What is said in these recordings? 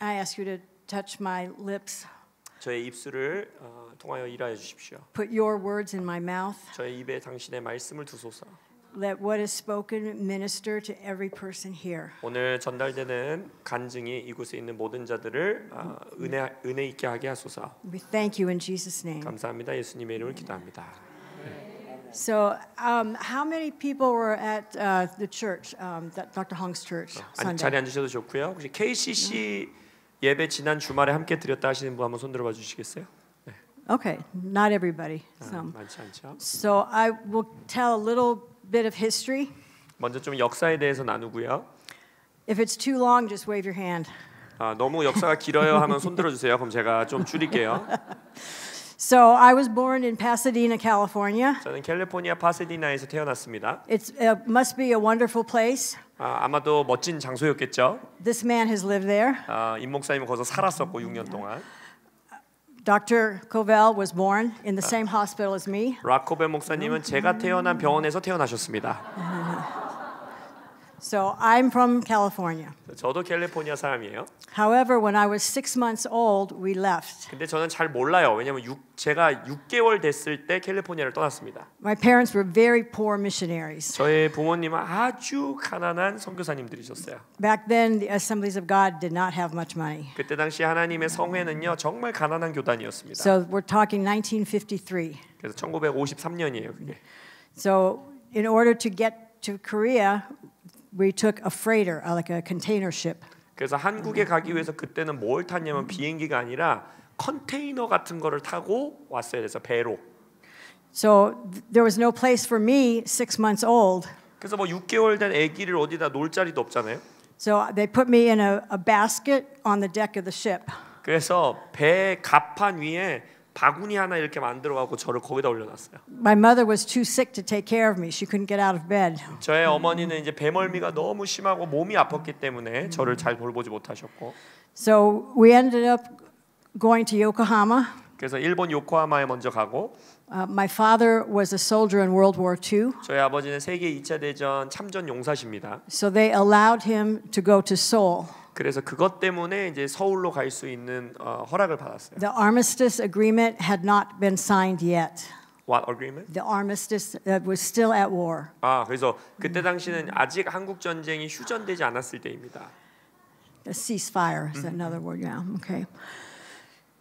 I ask you to touch my lips. 저의 입술을 통하여 일하여 주십시오. Put your words in my mouth. 저의 입에 당신의 말씀을 두소서. Let what is spoken minister to every person here. 오늘 전달되는 간증이 이곳에 있는 모든 자들을 은혜 있게 하게 하소서. We thank you in Jesus' name. 감사합니다. 예수님의 이름을 기도합니다. So, how many people were at the church, Dr. Hong's church Sunday? 자리에 앉으셔도 좋고요. 혹시 KCC 예배 지난 주말에 함께 드렸다 하시는 분 한번 손 들어봐 주시겠어요? 네. Okay, not everybody. Some. 많지 않죠. So I will tell a little bit of history. 먼저 좀 역사에 대해서 나누고요. If it's too long, just wave your hand. 너무 역사가 길어요 하면 손 들어주세요. 그럼 제가 좀 줄일게요. So I was born in Pasadena, California. 저는 캘리포니아 파사디나에서 태어났습니다. It must be a wonderful place. 아마도 멋진 장소였겠죠. This man has lived there. 임 목사님은 거기서 살았었고 6년 동안. Dr. Covell was born in the same hospital as me. 라코벨 목사님은 제가 태어난 병원에서 태어나셨습니다. So I'm from California. 저도 캘리포니아 사람이에요. However, when I was 6 months old, we left. 근데 저는 잘 몰라요. 왜냐면 제가 6개월 됐을 때 캘리포니아를 떠났습니다. My parents were very poor missionaries. 저의 부모님은 아주 가난한 선교사님들이셨어요. Back then, the Assemblies of God did not have much money. 그때 당시 하나님의 성회는요 정말 가난한 교단이었습니다. So we're talking 1953. 그래서 1953년이에요 그게. So in order to get to Korea, we took a freighter, like a container ship. 그래서 한국에 가기 위해서 그때는 뭘 탔냐면 비행기가 아니라 컨테이너 같은 거를 타고 왔어야 돼서 배로. So there was no place for me, 6 months old. 그래서 뭐 6개월 된 아기를 어디다 놓을 자리도 없잖아요. So they put me in a basket on the deck of the ship. 그래서 배 갑판 위에 바구니 하나 이렇게 만들어 갖고 저를 거기다 올려놨어요. My mother was too sick to take care of me. She couldn't get out of bed. 저의 어머니는 이제 배멀미가 너무 심하고 몸이 아팠기 때문에 저를 잘 돌보지 못하셨고. So we ended up going to Yokohama. 그래서 일본 요코하마에 먼저 가고. My father was a soldier in World War II. 저희 아버지는 세계 2차 대전 참전 용사십니다. So they allowed him to go to Seoul. 그래서 그것 때문에 이제 서울로 갈 수 있는 허락을 받았어요. The armistice agreement had not been signed yet. What agreement? The armistice was still at war. 그래서 그때 당시는 아직 한국 전쟁이 휴전되지 않았을 때입니다. A ceasefire is another word now. Okay.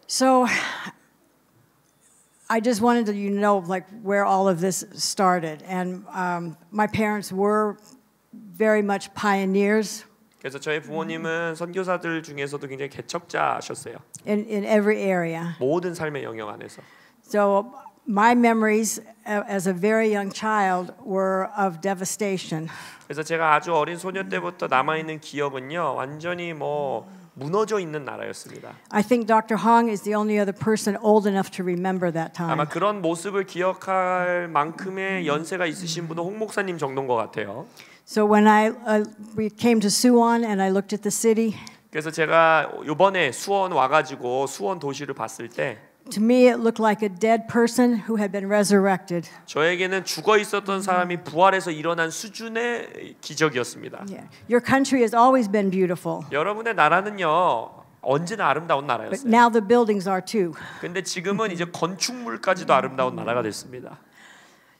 So I just wanted to know like where all of this started, and my parents were very much pioneers. 그래서 저희 부모님은 선교사들 중에서도 굉장히 개척자셨어요. In every area. 모든 삶의 영역 안에서. So my memories as a very young child were of devastation. 그래서 제가 아주 어린 소녀 때부터 남아 있는 기억은요, 완전히 뭐 무너져 있는 나라였습니다. I think Dr. Hong is the only other person old enough to remember that time. 아마 그런 모습을 기억할 만큼의 연세가 있으신 분은 홍 목사님 정도인 것 같아요. So when we came to Suwon and I looked at the city. 그래서 제가 이번에 수원 와가지고 수원 도시를 봤을 때. To me, it looked like a dead person who had been resurrected. 저에게는 죽어 있었던 사람이 부활해서 일어난 수준의 기적이었습니다. Yeah. Your country has always been beautiful. 여러분의 나라는요 언제나 아름다운 But 나라였어요. now the buildings are too. 근데 지금은 이제 건축물까지도 아름다운 나라가 됐습니다.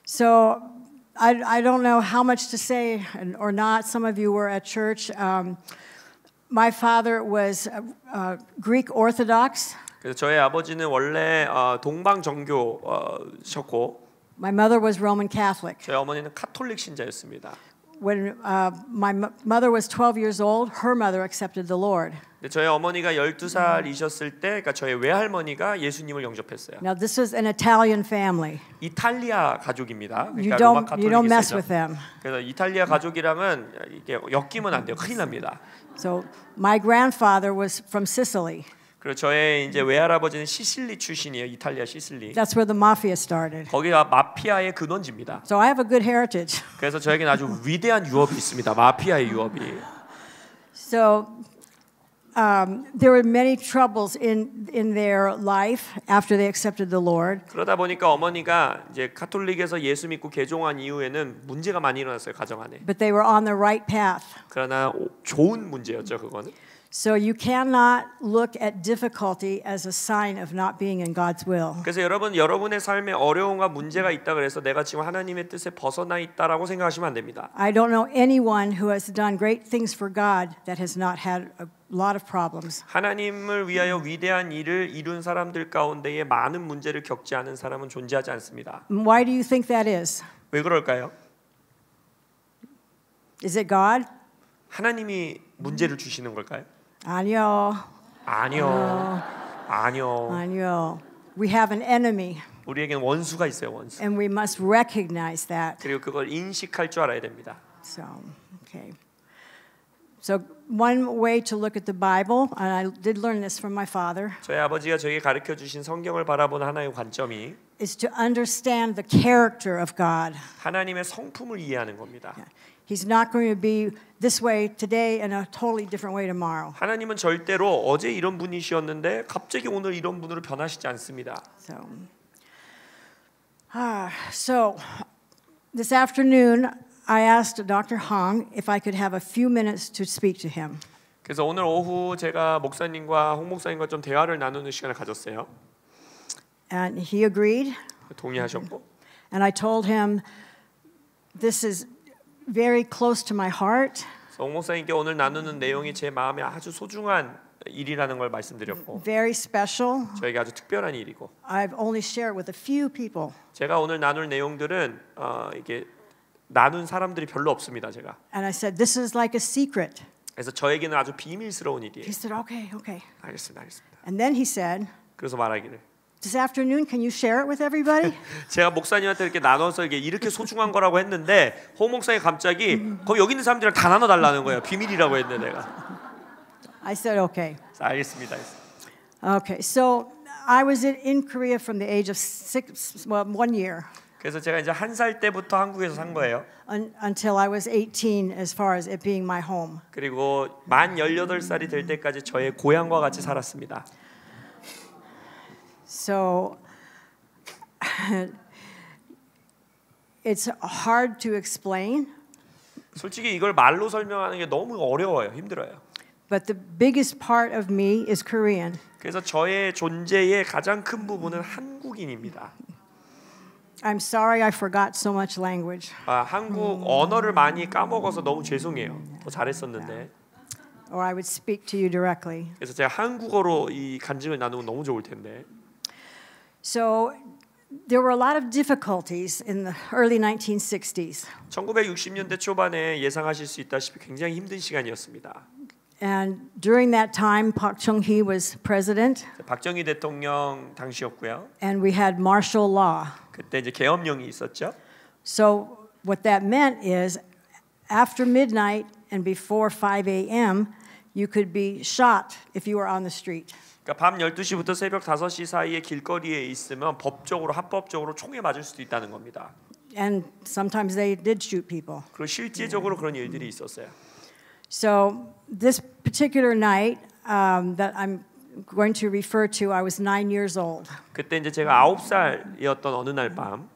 So I don't know how much to say or not. Some of you were at church. My father was Greek Orthodox. 그래서 저희 아버지는 원래 동방 정교셨고, my mother was Roman Catholic. 저희 어머니는 카톨릭 신자였습니다. When my mother was 12 years old, her mother accepted the Lord. 근데 저희 어머니가 12살이셨을 때, 그러니까 저희 외할머니가 예수님을 영접했어요. Now this is an Italian family. 이탈리아 가족입니다. 그러니까 you don't mess with them. 그래서 이탈리아 가족이랑은 이게 엮이면 안 돼요. 큰일 납니다. So my grandfather was from Sicily. 그리고 저의 이제 외할아버지는 시실리 출신이에요. 이탈리아 시실리. That's where the mafia started. 거기가 마피아의 근원지입니다. So I have a good heritage. 그래서 저에게는 아주 위대한 유업이 있습니다. 마피아의 유업이. So there were many troubles in their life after they accepted the Lord. 그러다 보니까 어머니가 이제 카톨릭에서 예수 믿고 개종한 이후에는 문제가 많이 일어났어요. 가정 안에. But they were on the right path. 그러나 좋은 문제였죠, 그거는. So you cannot look at difficulty as a sign of not being in God's will. 그래서 여러분의 삶에 어려움과 문제가 있다 그래서 내가 지금 하나님의 뜻에 벗어나 있다라고 생각하시면 안 됩니다. I don't know anyone who has done great things for God that has not had a lot of problems. 하나님을 위하여 위대한 일을 이룬 사람들 가운데에 많은 문제를 겪지 않은 사람은 존재하지 않습니다. Why do you think that is? 왜 그럴까요? Is it God? 하나님이 문제를 주시는 걸까요? 아니요. 아니요. We have an enemy. 우리에게는 원수가 있어요, 원수. And we must recognize that. 그리고 그걸 인식할 줄 알아야 됩니다. So, okay. So one way to look at the Bible, and I did learn this from my father, 저희 아버지가 저에게 가르쳐 주신 성경을 바라보는 하나의 관점이 is to understand the character of God. 하나님의 성품을 이해하는 겁니다. He's not going to be this way today and a totally different way tomorrow. 하나님은 절대로 어제 이런 분이셨는데 갑자기 오늘 이런 분으로 변하시지 않습니다. So this afternoon I asked Dr. Hong if I could have a few minutes to speak to him. 그래서 오늘 오후 제가 목사님과 홍 목사님과 좀 대화를 나누는 시간을 가졌어요. And he agreed. 동의하셨고. And I told him this is very close to my heart. 홍 목사님께 오늘 나누는 내용이 제 마음에 아주 소중한 일이라는 걸 말씀드렸고. Very special. 저에게 아주 특별한 일이고. I've only shared with a few people. 제가 오늘 나눌 내용들은 이게 나눈 사람들이 별로 없습니다, 제가. And I said this is like a secret. 그래서 저에게는 아주 비밀스러운 일이에요. He said okay. 알겠습니다. And then he said, 그래서 말하기를. This afternoon, can you share it with everybody? 제가 목사님한테 이렇게 나눠서 이렇게 소중한 거라고 했는데 홍 목사님 갑자기 거기 여기 있는 사람들이랑 다 나눠 달라는 거예요. 비밀이라고 했는데 내가. I said okay. 알겠습니다. Okay, so I was in Korea from the age of 1 year. 그래서 제가 이제 1살 때부터 한국에서 산 거예요. Until I was 18, as far as it being my home. 그리고 만 18살이 될 때까지 저의 고향과 같이 살았습니다. So it's hard to explain. 솔직히 이걸 말로 설명하는 게 너무 어려워요. 힘들어요. But the biggest part of me is Korean. 그래서 저의 존재의 가장 큰 부분은 한국인입니다. I'm sorry I forgot so much language. 한국 언어를 많이 까먹어서 너무 죄송해요. 더 잘했었는데. Or I would speak to you directly. 그래서 제가 한국어로 이 간증을 나누면 너무 좋을 텐데. So there were a lot of difficulties in the early 1960s. 1960년대 초반에 예상하실 수 있다시피 굉장히 힘든 시간이었습니다. And during that time, Park Chung-hee was president. 박정희 대통령 당시였고요. And we had martial law. 그때 이제 계엄령이 있었죠. So what that meant is, after midnight and before 5 a.m., you could be shot if you were on the street. 그러니까 밤 12시부터 새벽 5시 사이에 길거리에 있으면 법적으로 합법적으로 총에 맞을 수도 있다는 겁니다. And sometimes they did shoot people. 그리고 실제적으로 그런 일들이 있었어요. So this particular night that I'm going to refer to, I was 9 years old. 그때 이제 제가 9살이었던 어느 날 밤.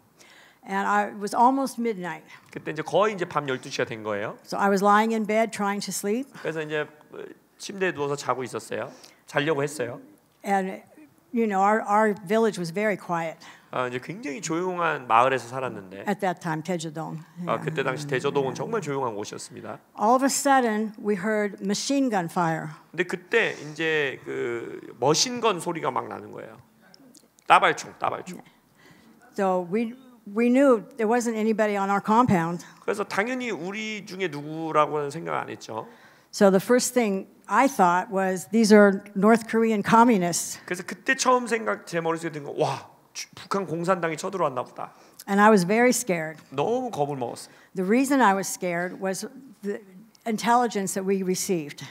And it was almost midnight. 그때 이제 거의 이제 밤 12시가 된 거예요. So I was lying in bed trying to sleep. 그래서 이제 침대에 누워서 자고 있었어요. 자려고 했어요. And you know, our village was very quiet. 이제 굉장히 조용한 마을에서 살았는데. At that time, Daejeong. 그때 당시 대저동은 정말 조용한 곳이었습니다. All of a sudden, we heard machine gun fire. 근데 그때 이제 그 머신건 소리가 막 나는 거예요. 따발총. So we knew there wasn't anybody on our compound. 그래서 당연히 우리 중에 누구라고는 생각 안 했죠. So the first thing I thought was these are North Korean communists. 그래서 그때 처음 제 머릿속에 든 거, 와, 북한 공산당이 쳐들어왔나 보다. And I was very scared. 너무 겁을 먹었어요. The reason I was scared was the intelligence that we received.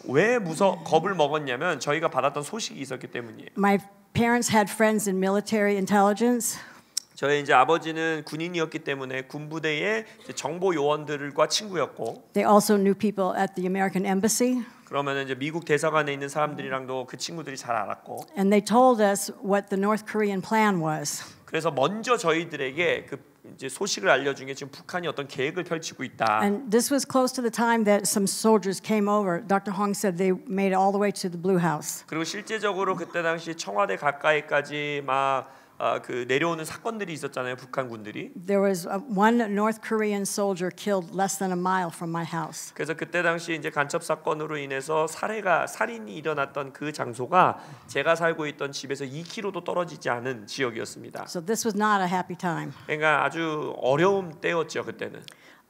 왜 겁을 먹었냐면 저희가 받았던 소식이 있었기 때문이에요. My parents had friends in military intelligence. 저희 이제 아버지는 군인이었기 때문에 군부대의 정보 요원들과 친구였고. They also knew people at the American embassy. 그러면 이제 미국 대사관에 있는 사람들이랑도 그 친구들이 잘 알았고. And they told us what the North Korean plan was. 그래서 먼저 저희들에게 그 이제 소식을 알려준 게 지금 북한이 어떤 계획을 펼치고 있다. And this was close to the time that some soldiers came over. Dr. Hong said they made it all the way to the Blue House. 그리고 실제적으로 그때 당시 청와대 가까이까지 막 그 내려오는 사건들이 있었잖아요. 북한 군들이. There was one North Korean soldier killed less than a mile from my house. 그래서 그때 당시 이제 간첩 사건으로 인해서 살인이 일어났던 그 장소가 제가 살고 있던 집에서 2km도 떨어지지 않은 지역이었습니다. So this was not a happy time. 그러니까 아주 어려운 때였죠 그때는.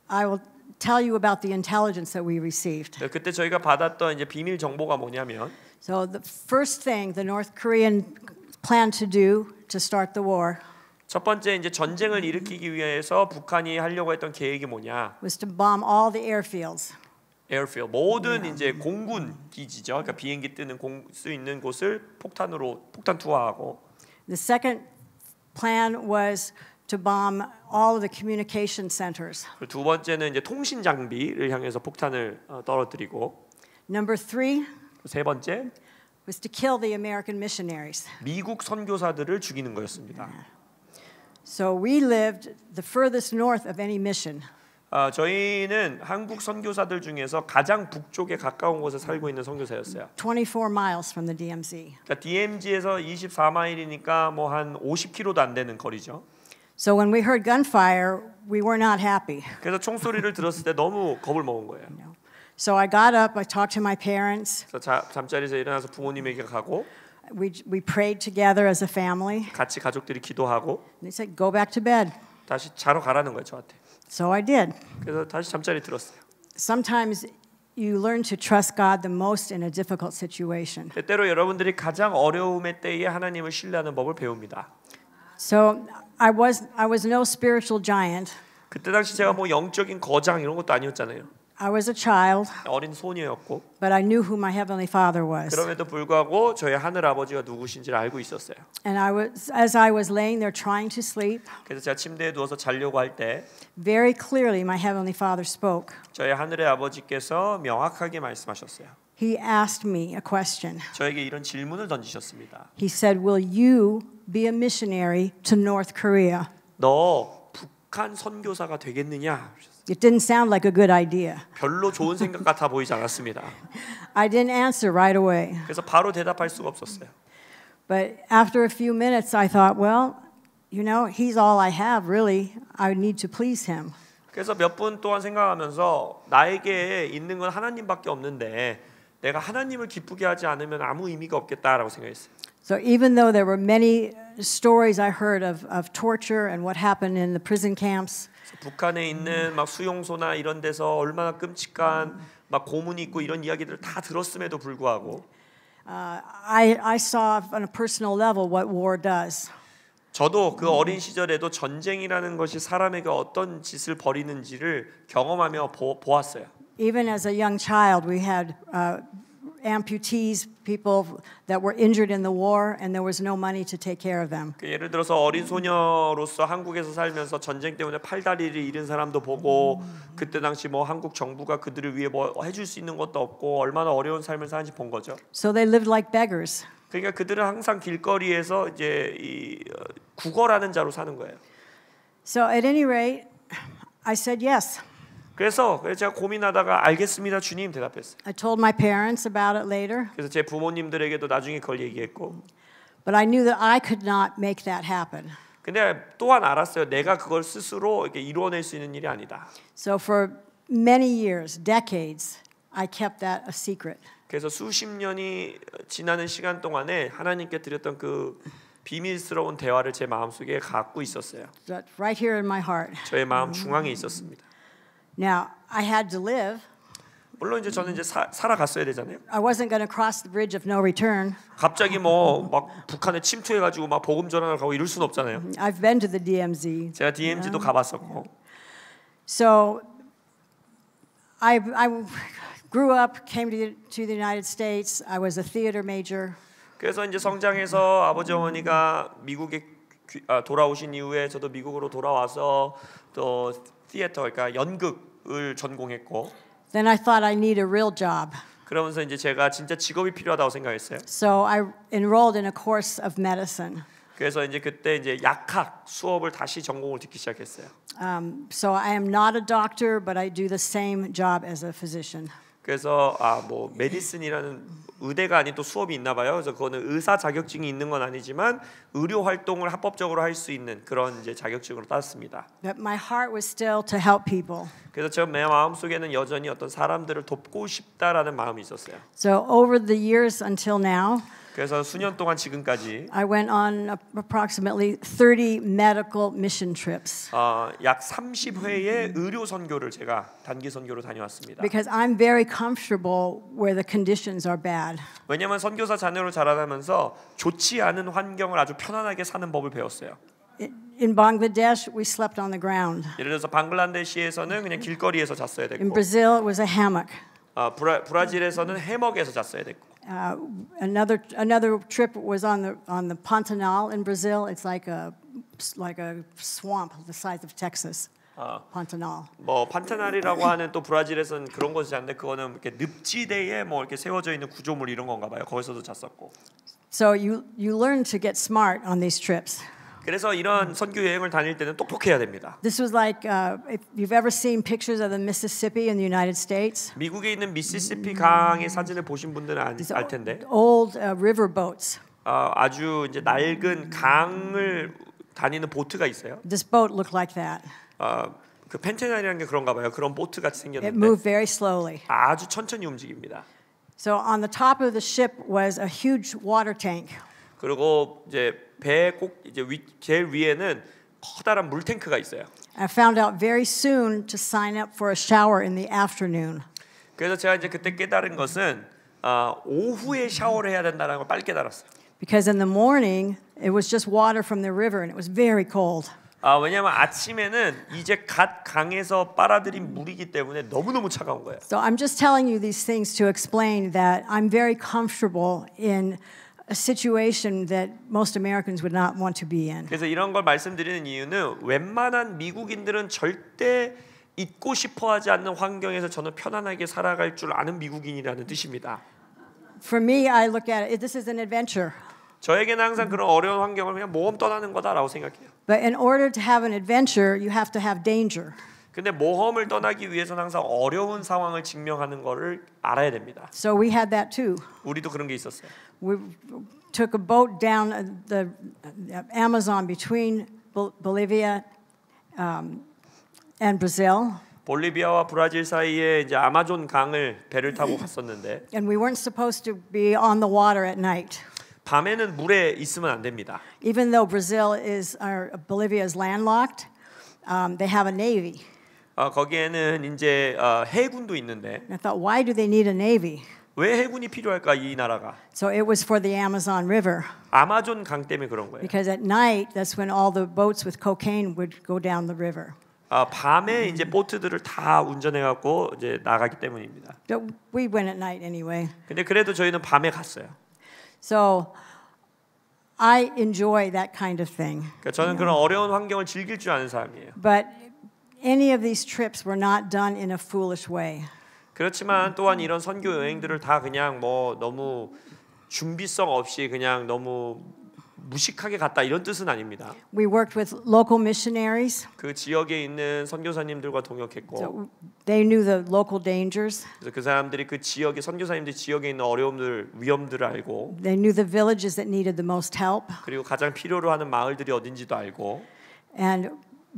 I will tell you about the intelligence that we received. 그때 저희가 받았던 이제 비밀 정보가 뭐냐면. So the first thing the North Korean planned to do to start the war 첫 번째 이제 전쟁을 일으키기 위해서 북한이 하려고 했던 계획이 뭐냐? was to bomb all the airfields. 에어필드 모든 이제 공군 기지죠. 그러니까 비행기 뜨는 수 있는 곳을 폭탄 투하하고. The second plan was to bomb all of the communication centers. 두 번째는 이제 통신 장비를 향해서 폭탄을 떨어뜨리고. Number 3 세 번째 was to kill the American missionaries. 미국 선교사들을 죽이는 거였습니다. So we lived the furthest north of any mission. 저희는 한국 선교사들 중에서 가장 북쪽에 가까운 곳에 살고 있는 선교사였어요. 24 miles from the DMZ. 그러니까 DMZ에서 24마일이니까 뭐 한 50km도 안 되는 거리죠. So when we heard gunfire, we were not happy. 그래서 총소리를 들었을 때 너무 겁을 먹은 거예요. So I got up, I talked to my parents. 그래서 잠자리에서 일어나서 부모님에게 가고 We prayed together as a family. 같이 가족들이 기도하고 They said, "Go back to bed." 다시 자러 가라는 거예요 저한테. So I did. 그래서 다시 잠자리 들었어요. Sometimes you learn to trust God the most in a difficult situation. 때때로 여러분들이 가장 어려움의 때에 하나님을 신뢰하는 법을 배웁니다. So I was no spiritual giant. 그때 당시 제가 뭐 영적인 거장 이런 것도 아니었잖아요. I was a child, 어린 소녀였고. but I knew who my heavenly Father was. 그럼에도 불구하고 저희 하늘 아버지가 누구신지를 알고 있었어요. And as I was laying there trying to sleep, 그래서 제가 침대에 누워서 자려고 할 때 very clearly my heavenly Father spoke. 저희 하늘의 아버지께서 명확하게 말씀하셨어요. He asked me a question. 저에게 이런 질문을 던지셨습니다. He said, "Will you be a missionary to North Korea?" 너 북한 선교사가 되겠느냐? It didn't sound like a good idea. 별로 좋은 생각 같아 보이지 않았습니다. I didn't answer right away. 그래서 바로 대답할 수가 없었어요. But after a few minutes, I thought, well, you know, he's all I have, really. I need to please him. 그래서 몇 분 동안 생각하면서 나에게 있는 건 하나님밖에 없는데 내가 하나님을 기쁘게 하지 않으면 아무 의미가 없겠다라고 생각했어요. So even though there were many stories I heard of torture and what happened in the prison camps, 북한에 있는 막 수용소나 이런 데서 얼마나 끔찍한 막 고문이 있고 이런 이야기들을 다 들었음에도 불구하고 I saw on a personal level what war does. 저도 그 어린 시절에도 전쟁이라는 것이 사람에게 어떤 짓을 벌이는지를 경험하며 보았어요. Even as a young child, we had amputees, people that were injured in the war, and there was no money to take care of them. 예를 들어서 어린 소녀로서 한국에서 살면서 전쟁 때문에 팔다리를 잃은 사람도 보고 그때 당시 뭐 한국 정부가 그들을 위해 뭐 해줄 수 있는 것도 없고 얼마나 어려운 삶을 사는지 본 거죠. So they lived like beggars. 그러니까 그들은 항상 길거리에서 이제 이 구걸하는 자로 사는 거예요. So at any rate, I said yes. 그래서 제가 고민하다가 알겠습니다 주님 대답했어요. I told my parents about it later. 그래서 제 부모님들에게도 나중에 그걸 얘기했고. But I knew that I could not make that happen. 근데 또한 알았어요. 내가 그걸 스스로 이렇게 이루어낼 수 있는 일이 아니다. So for many years, decades, I kept that a secret. 그래서 수십 년이 지나는 시간 동안에 하나님께 드렸던 그 비밀스러운 대화를 제 마음속에 갖고 있었어요. Right here in my heart. 저의 마음 중앙에 있었습니다. Now, I had to live. 물론 이제 저는 이제 살아갔어야 되잖아요. I wasn't going to cross the bridge of no return. 갑자기 뭐 막 북한에 침투해가지고 막 복음 전환을 가고 이럴 수는 없잖아요. I've been to the DMZ. 제가 DMZ도 가봤었고. So I grew up, came to the United States. I was a theater major. 그래서 이제 성장해서 아버지 어머니가 미국에 돌아오신 이후에 저도 미국으로 돌아와서 또 티에터 그러니까 연극을 전공했고. Then I thought I need a real job. 그러면서 이제 제가 진짜 직업이 필요하다고 생각했어요. So I enrolled in a course of medicine. 그래서 이제 그때 이제 약학 수업을 다시 전공을 듣기 시작했어요. So I am not a doctor, but I do the same job as a physician. 그래서 뭐 메디슨이라는 의대가 아닌 또 수업이 있나 봐요. 그래서 그거는 의사 자격증이 있는 건 아니지만 의료 활동을 합법적으로 할 수 있는 그런 이제 자격증으로 땄습니다. But my heart was still to help people. 그래서 제 마음 속에는 여전히 어떤 사람들을 돕고 싶다라는 마음이 있었어요. So over the years until now, 그래서 수년 동안 지금까지 I went on approximately 30 medical mission trips. 약 30회의 의료 선교를 제가 단기 선교로 다녀왔습니다. Because I'm very comfortable where the conditions are bad. 왜냐하면 선교사 자녀로 자라나면서 좋지 않은 환경을 아주 편안하게 사는 법을 배웠어요. In Bangladesh, we slept on the ground. 예를 들어서 방글라데시에서는 그냥 길거리에서 잤어야 In 됐고, Brazil, it was a hammock. 브라질에서는 해먹에서 잤어야 됐고. Another trip was on the Pantanal in Brazil. It's like a swamp the size of Texas. Pantanal. 뭐 판타날이라고 하는 또 브라질에서는 그런 곳이 잤는데 그거는 이렇게 늪지대에 뭐 이렇게 세워져 있는 구조물 이런 건가 봐요. 거기서도 잤었고. So you learn to get smart on these trips. 그래서 이런 선교 여행을 다닐 때는 똑똑해야 됩니다. This was like if you've ever seen pictures of the Mississippi in the United States. 미국에 있는 미시시피 강의 사진을 보신 분들은 알 텐데. Old river boats. 아주 이제 낡은 강을 다니는 보트가 있어요. This boat looked like that. 그 펜테날이라는 게 그런가 봐요. 그런 보트 같이 It 생겼는데 moved very slowly. 아주 천천히 움직입니다. So on the top of the ship was a huge water tank. 그리고 이제 배 꼭 이제 제일 위에는 커다란 물탱크가 있어요. I found out very soon to sign up for a shower in the afternoon. 그래서 제가 이제 그때 깨달은 것은 오후에 샤워를 해야 된다는 걸 빨리 깨달았어요. Because in the morning it was just water from the river and it was very cold. 왜냐하면 아침에는 이제 갓 강에서 빨아들인 물이기 때문에 너무너무 차가운 거예요. So I'm just telling you these things to explain that I'm very comfortable in a situation that most Americans would not want to be in. 그래서 이런 걸 말씀드리는 이유는 웬만한 미국인들은 절대 있고 싶어하지 않는 환경에서 저는 편안하게 살아갈 줄 아는 미국인이라는 뜻입니다. For me, I look at it, this is an adventure. 저에게는 항상 그런 어려운 환경을 그냥 모험 떠나는 거다라고 생각해요. But in order to have an adventure, you have to have danger. 근데 모험을 떠나기 위해서는 항상 어려운 상황을 직면하는 거를 알아야 됩니다. So we had that too. 우리도 그런 게 있었어요. We took a boat down the Amazon between Bolivia and Brazil. 볼리비아와 브라질 사이에 이제 아마존 강을 배를 타고 갔었는데 And we weren't supposed to be on the water at night. 밤에는 물에 있으면 안 됩니다. Even though Bolivia is landlocked, they have a navy. 거기에는 이제 해군도 있는데 And I thought, why do they need a navy? 왜 해군이 필요할까 이 나라가? So it was for the Amazon River. 아마존 강 때문에 그런 거예요. Because at night, that's when all the boats with cocaine would go down the river. 밤에 이제 보트들을 다 운전해 갖고 이제 나가기 때문입니다. But we went at night anyway. 근데 그래도 저희는 밤에 갔어요. So I enjoy that kind of thing. 그러니까 저는 그런 어려운 환경을 즐길 줄 아는 사람이에요. But any of these trips were not done in a foolish way. 그렇지만 또한 이런 선교 여행들을 다 그냥 뭐 너무 준비성 없이 그냥 너무 무식하게 갔다 이런 뜻은 아닙니다. We worked with local missionaries. 그 지역에 있는 선교사님들과 동역했고 So they knew the local dangers. 그래서 그 사람들이 그 지역의 선교사님들이 지역에 있는 어려움들, 위험들을 알고 They knew the villages that needed the most help. 그리고 가장 필요로 하는 마을들이 어딘지도 알고 And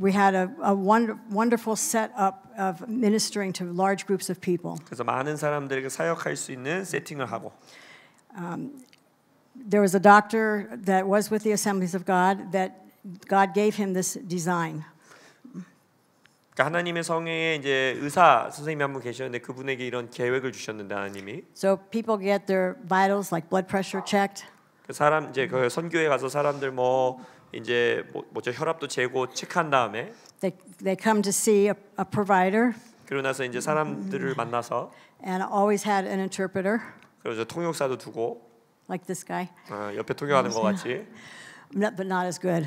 we had a wonderful setup of ministering to large groups of people. 그래서 많은 사람들에게 사역할 수 있는 세팅을 하고 There was a doctor that was with the Assemblies of God that God gave him this design. 그러니까 하나님의 성회에 이제 의사 선생님이 한 분 계셨는데 그분에게 이런 계획을 주셨는데 하나님이 So people get their vitals like blood pressure checked. 그 사람 이제 그 선교에 가서 사람들 뭐 이제 뭐죠 혈압도 재고 체크한 다음에 They come to see a provider. 그러고 나서 이제 사람들을 만나서 And always had an interpreter. 그래서 통역사도 두고 Like this guy. 옆에 통역하는 것 같이. But not as good.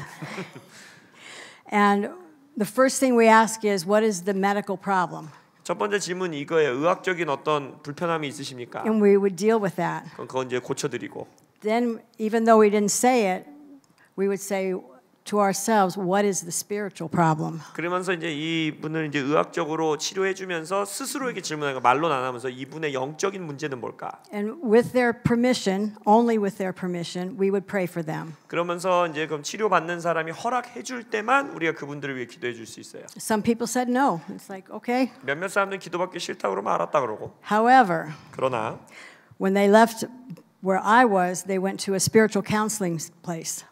And the first thing we ask is, what is the medical problem? 첫 번째 질문이 이거예요. 의학적인 어떤 불편함이 있으십니까? And we would deal with that. 그건 이제 고쳐드리고. Then, even though we didn't say it, we would say to ourselves, what is the spiritual problem? 그러면서 이제 이분을 이제 의학적으로 치료해 주면서 스스로에게 질문하는 거 말로는 안 하면서 이분의 영적인 문제는 뭘까? And with their permission, only with their permission, we would pray for them. 그러면서 이제 그럼 치료 받는 사람이 허락해 줄 때만 우리가 그분들을 위해 기도해 줄 수 있어요. Some people said no. It's like, okay. 몇몇 사람들은 기도받기 싫다 그러면 알았다 그러고. However, 그러나 when they left where I was, they went to a spiritual counseling place.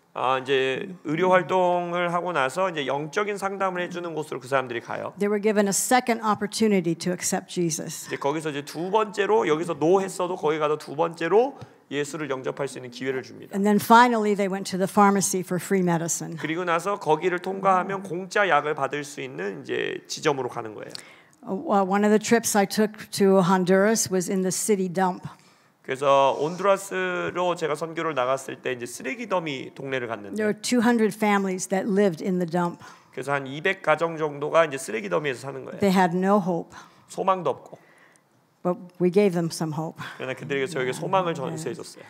이제 의료 활동을 하고 나서 이제 영적인 상담을 해주는 곳으로 그 사람들이 가요. They were given a second opportunity to accept Jesus. 이제 거기서 이제 두 번째로 여기서 노 했어도 거기 가서 두 번째로 예수를 영접할 수 있는 기회를 줍니다. And then finally they went to the pharmacy for free medicine. 그리고 나서 거기를 통과하면 공짜 약을 받을 수 있는 이제 지점으로 가는 거예요. One of the trips I took to Honduras was in the city dump. 그래서 온두라스로 제가 선교를 나갔을 때 이제 쓰레기 더미 동네를 갔는데 There were 200 families that lived in the dump. 그래서 한 200가정 정도가 이제 쓰레기 더미에서 사는 거예요. They had no hope, 소망도 없고. but we gave them some hope. 그러나 그들에게 저에게 소망을 전수해 줬어요.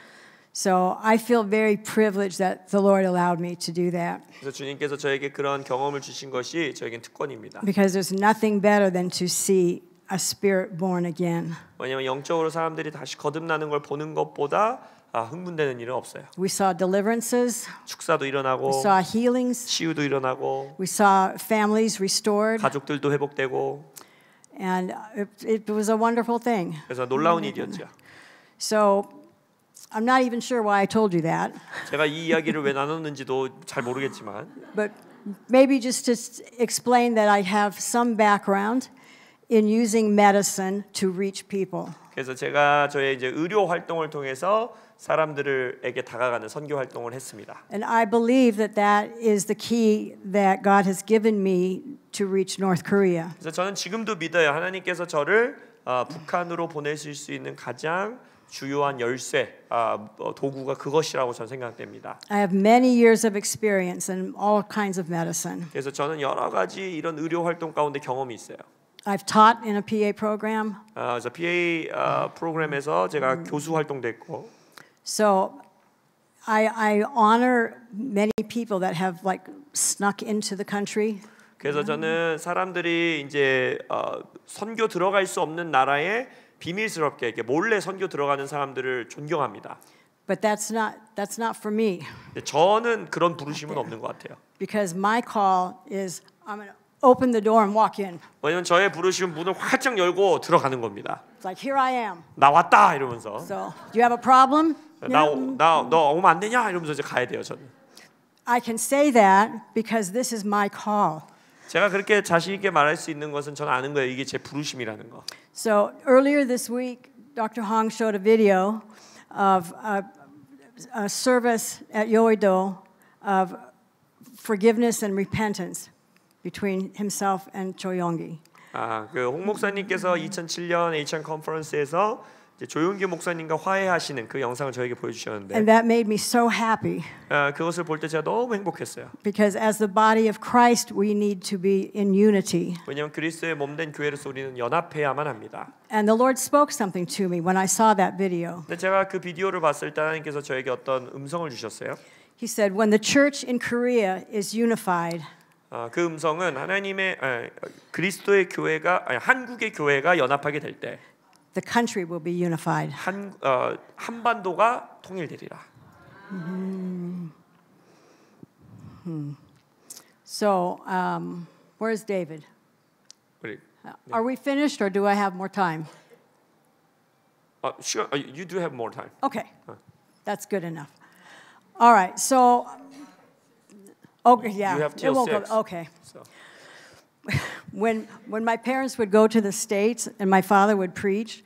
So I feel very privileged that the Lord allowed me to do that. 그래서 주님께서 저에게 그런 경험을 주신 것이 저에겐 특권입니다. Because there's nothing better than to see a spirit born again. 왜냐하면 영적으로 사람들이 다시 거듭나는 걸 보는 것보다 흥분되는 일은 없어요. We saw deliverances, 축사도 we 일어나고 saw healings, 치유도 일어나고 we saw families restored, 가족들도 회복되고 and it was a wonderful thing. 그래서 놀라운 일이었죠. So I'm not even sure why I told you that, 제가 이 이야기를 왜 나눴는지도 잘 모르겠지만 but maybe just to explain that I have some background in using medicine to reach people. 그래서 제가 저의 이제 의료 활동을 통해서 사람들에게 다가가는 선교 활동을 했습니다. And I believe that that is the key that God has given me to reach North Korea. 그래서 저는 지금도 믿어요. 하나님께서 저를 북한으로 보내실 수 있는 가장 주요한 열쇠 도구가 그것이라고 저는 생각됩니다. I have many years of experience in all kinds of medicine. 그래서 저는 여러 가지 이런 의료 활동 가운데 경험이 있어요. I've taught in a PA program. 그래서 PA 프로그램에서 제가 교수 활동도 했고. So I honor many people that have like snuck into the country. 그래서 저는 사람들이 이제 선교 들어갈 수 없는 나라에 비밀스럽게 이렇게 몰래 선교 들어가는 사람들을 존경합니다. But that's not for me. 저는 그런 부르심은 없는 것 같아요. Because my call is I'm going to open the door and walk in. 왜냐면 저의 부르심은 문을 활짝 열고 들어가는 겁니다. It's like here I am. 나 왔다 이러면서. So, do you have a problem? 너 오면 안 되냐 이러면서 이제 가야 돼요 저는. I can say that because this is my call. 제가 그렇게 자신 있게 말할 수 있는 것은 저는 아는 거예요. 이게 제 부르심이라는 거. So earlier this week, Dr. Hong showed a video of a service at Yoido of forgiveness and repentance between himself and Cho Yonggi. 그 홍 목사님께서 2007년 H&M 컨퍼런스에서 조용기 목사님과 화해하시는 그 영상을 저에게 보여주셨는데 And that made me so happy. 그것을 볼 때 제가 너무 행복했어요. Because as the body of Christ, we need to be in unity. 왜냐하면 그리스도의 몸된 교회로서 우리는 연합해야만 합니다. And the Lord spoke something to me when I saw that video. 근데 제가 그 비디오를 봤을 때 하나님께서 저에게 어떤 음성을 주셨어요. He said, when the church in Korea is unified, 그 음성은 하나님의 그리스도의 교회가 한국의 교회가 연합하게 될 때 the country will be unified. 한반도가 통일되리라. So, where's David? 우리, Are we finished or do I have more time? sure, you do have more time. Okay, that's good enough. All right, so, okay, yeah, You have it till won't 6. go. Okay. So. When my parents would go to the States and my father would preach,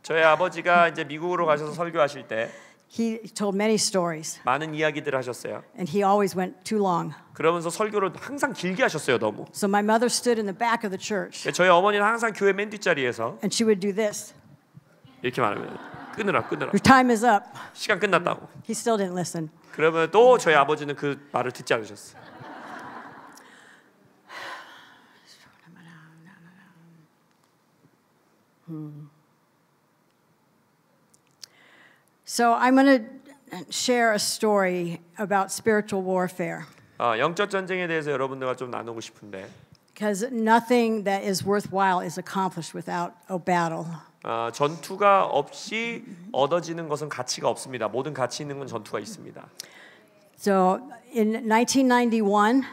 저희 아버지가 이제 미국으로 가셔서 설교하실 때 he told many stories, 많은 이야기들을 하셨어요. and he always went too long. 그러면서 설교를 항상 길게 하셨어요, 너무. So my mother stood in the back of the church, 저희 어머니는 항상 교회 맨 뒷자리에서 and she would do this. 이렇게 말하면 끊으라. Your time is up. 시간 끝났다고. He still didn't listen. 그러면 또 저희 아버지는 그 말을 듣지 않으셨어요. So I'm going to share a story about spiritual warfare. 영적 전쟁에 대해서 여러분들과 좀 나누고 싶은데. Because nothing that is worthwhile is accomplished without a battle. 전투가 없이 얻어지는 것은 가치가 없습니다. 모든 가치 있는 건 전투가 있습니다. So in 1991,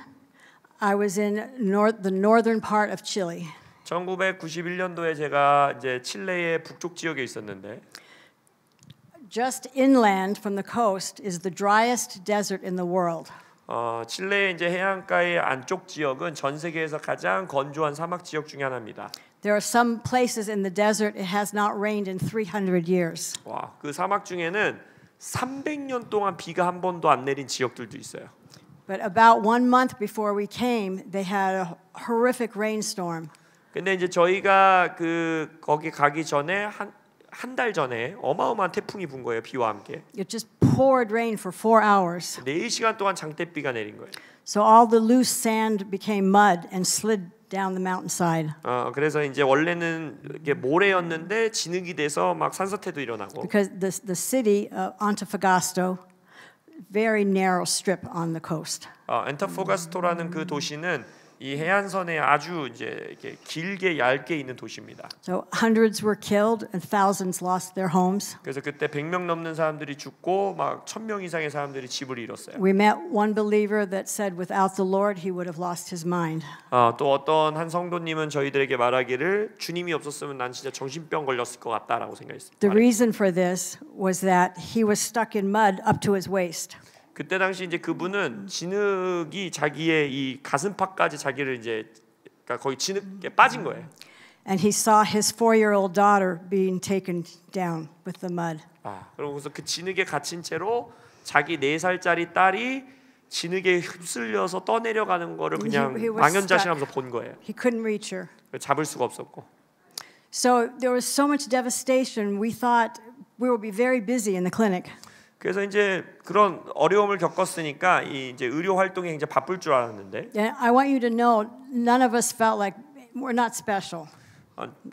I was in the northern part of Chile. 1991년도에 제가 이제 칠레의 북쪽 지역에 있었는데 Just inland from the coast is the driest desert in the world. 칠레의 이제 해안가의 안쪽 지역은 전 세계에서 가장 건조한 사막 지역 중에 하나입니다. There are some places in the desert it has not rained in 300 years. 와, 그 사막 중에는 300년 동안 비가 한 번도 안 내린 지역들도 있어요. But about 1 month before we came, they had a horrific rainstorm. 근데 이제 저희가 거기 가기 전에 한 달 전에 어마어마한 태풍이 분 거예요. 비와 함께. It just poured rain for 4 hours. 4시간 동안 장대비가 내린 거예요. So all the loose sand became mud and slid down the mountainside. 그래서 이제 원래는 이게 모래였는데 진흙이 돼서 막 산사태도 일어나고. Because the city of Antofagasta, very narrow strip on the coast. 엔터포가스토라는 그 도시는 이 해안선에 아주 이제 이렇게 길게 얇게 있는 도시입니다. So hundreds were killed and thousands lost their homes. 그래서 그때 100명 넘는 사람들이 죽고 막 1000명 이상의 사람들이 집을 잃었어요. We met one believer that said without the Lord he would have lost his mind. 또 어떤 한 성도님은 저희들에게 말하기를 주님이 없었으면 난 진짜 정신병 걸렸을 것 같다라고 생각했습니다. The reason for this was that he was stuck in mud up to his waist. 그때 당시 이제 그분은 진흙이 자기의 이 가슴팍까지 자기를 이제 그러니까 거의 진흙에 빠진 거예요. And he saw his 4-year-old daughter being taken down with the mud. 그러고서 그 진흙에 갇힌 채로 자기 4살짜리 딸이 진흙에 휩쓸려서 떠내려가는 거를 그냥 망연자실하면서 본 거예요. He couldn't reach her. 잡을 수가 없었고. So there was so much devastation. We thought we would be very busy in the clinic. 그래서 이제 그런 어려움을 겪었으니까 이 이제 의료 활동에 굉장히 바쁠 줄 알았는데. And I want you to know, none of us felt like we're not special.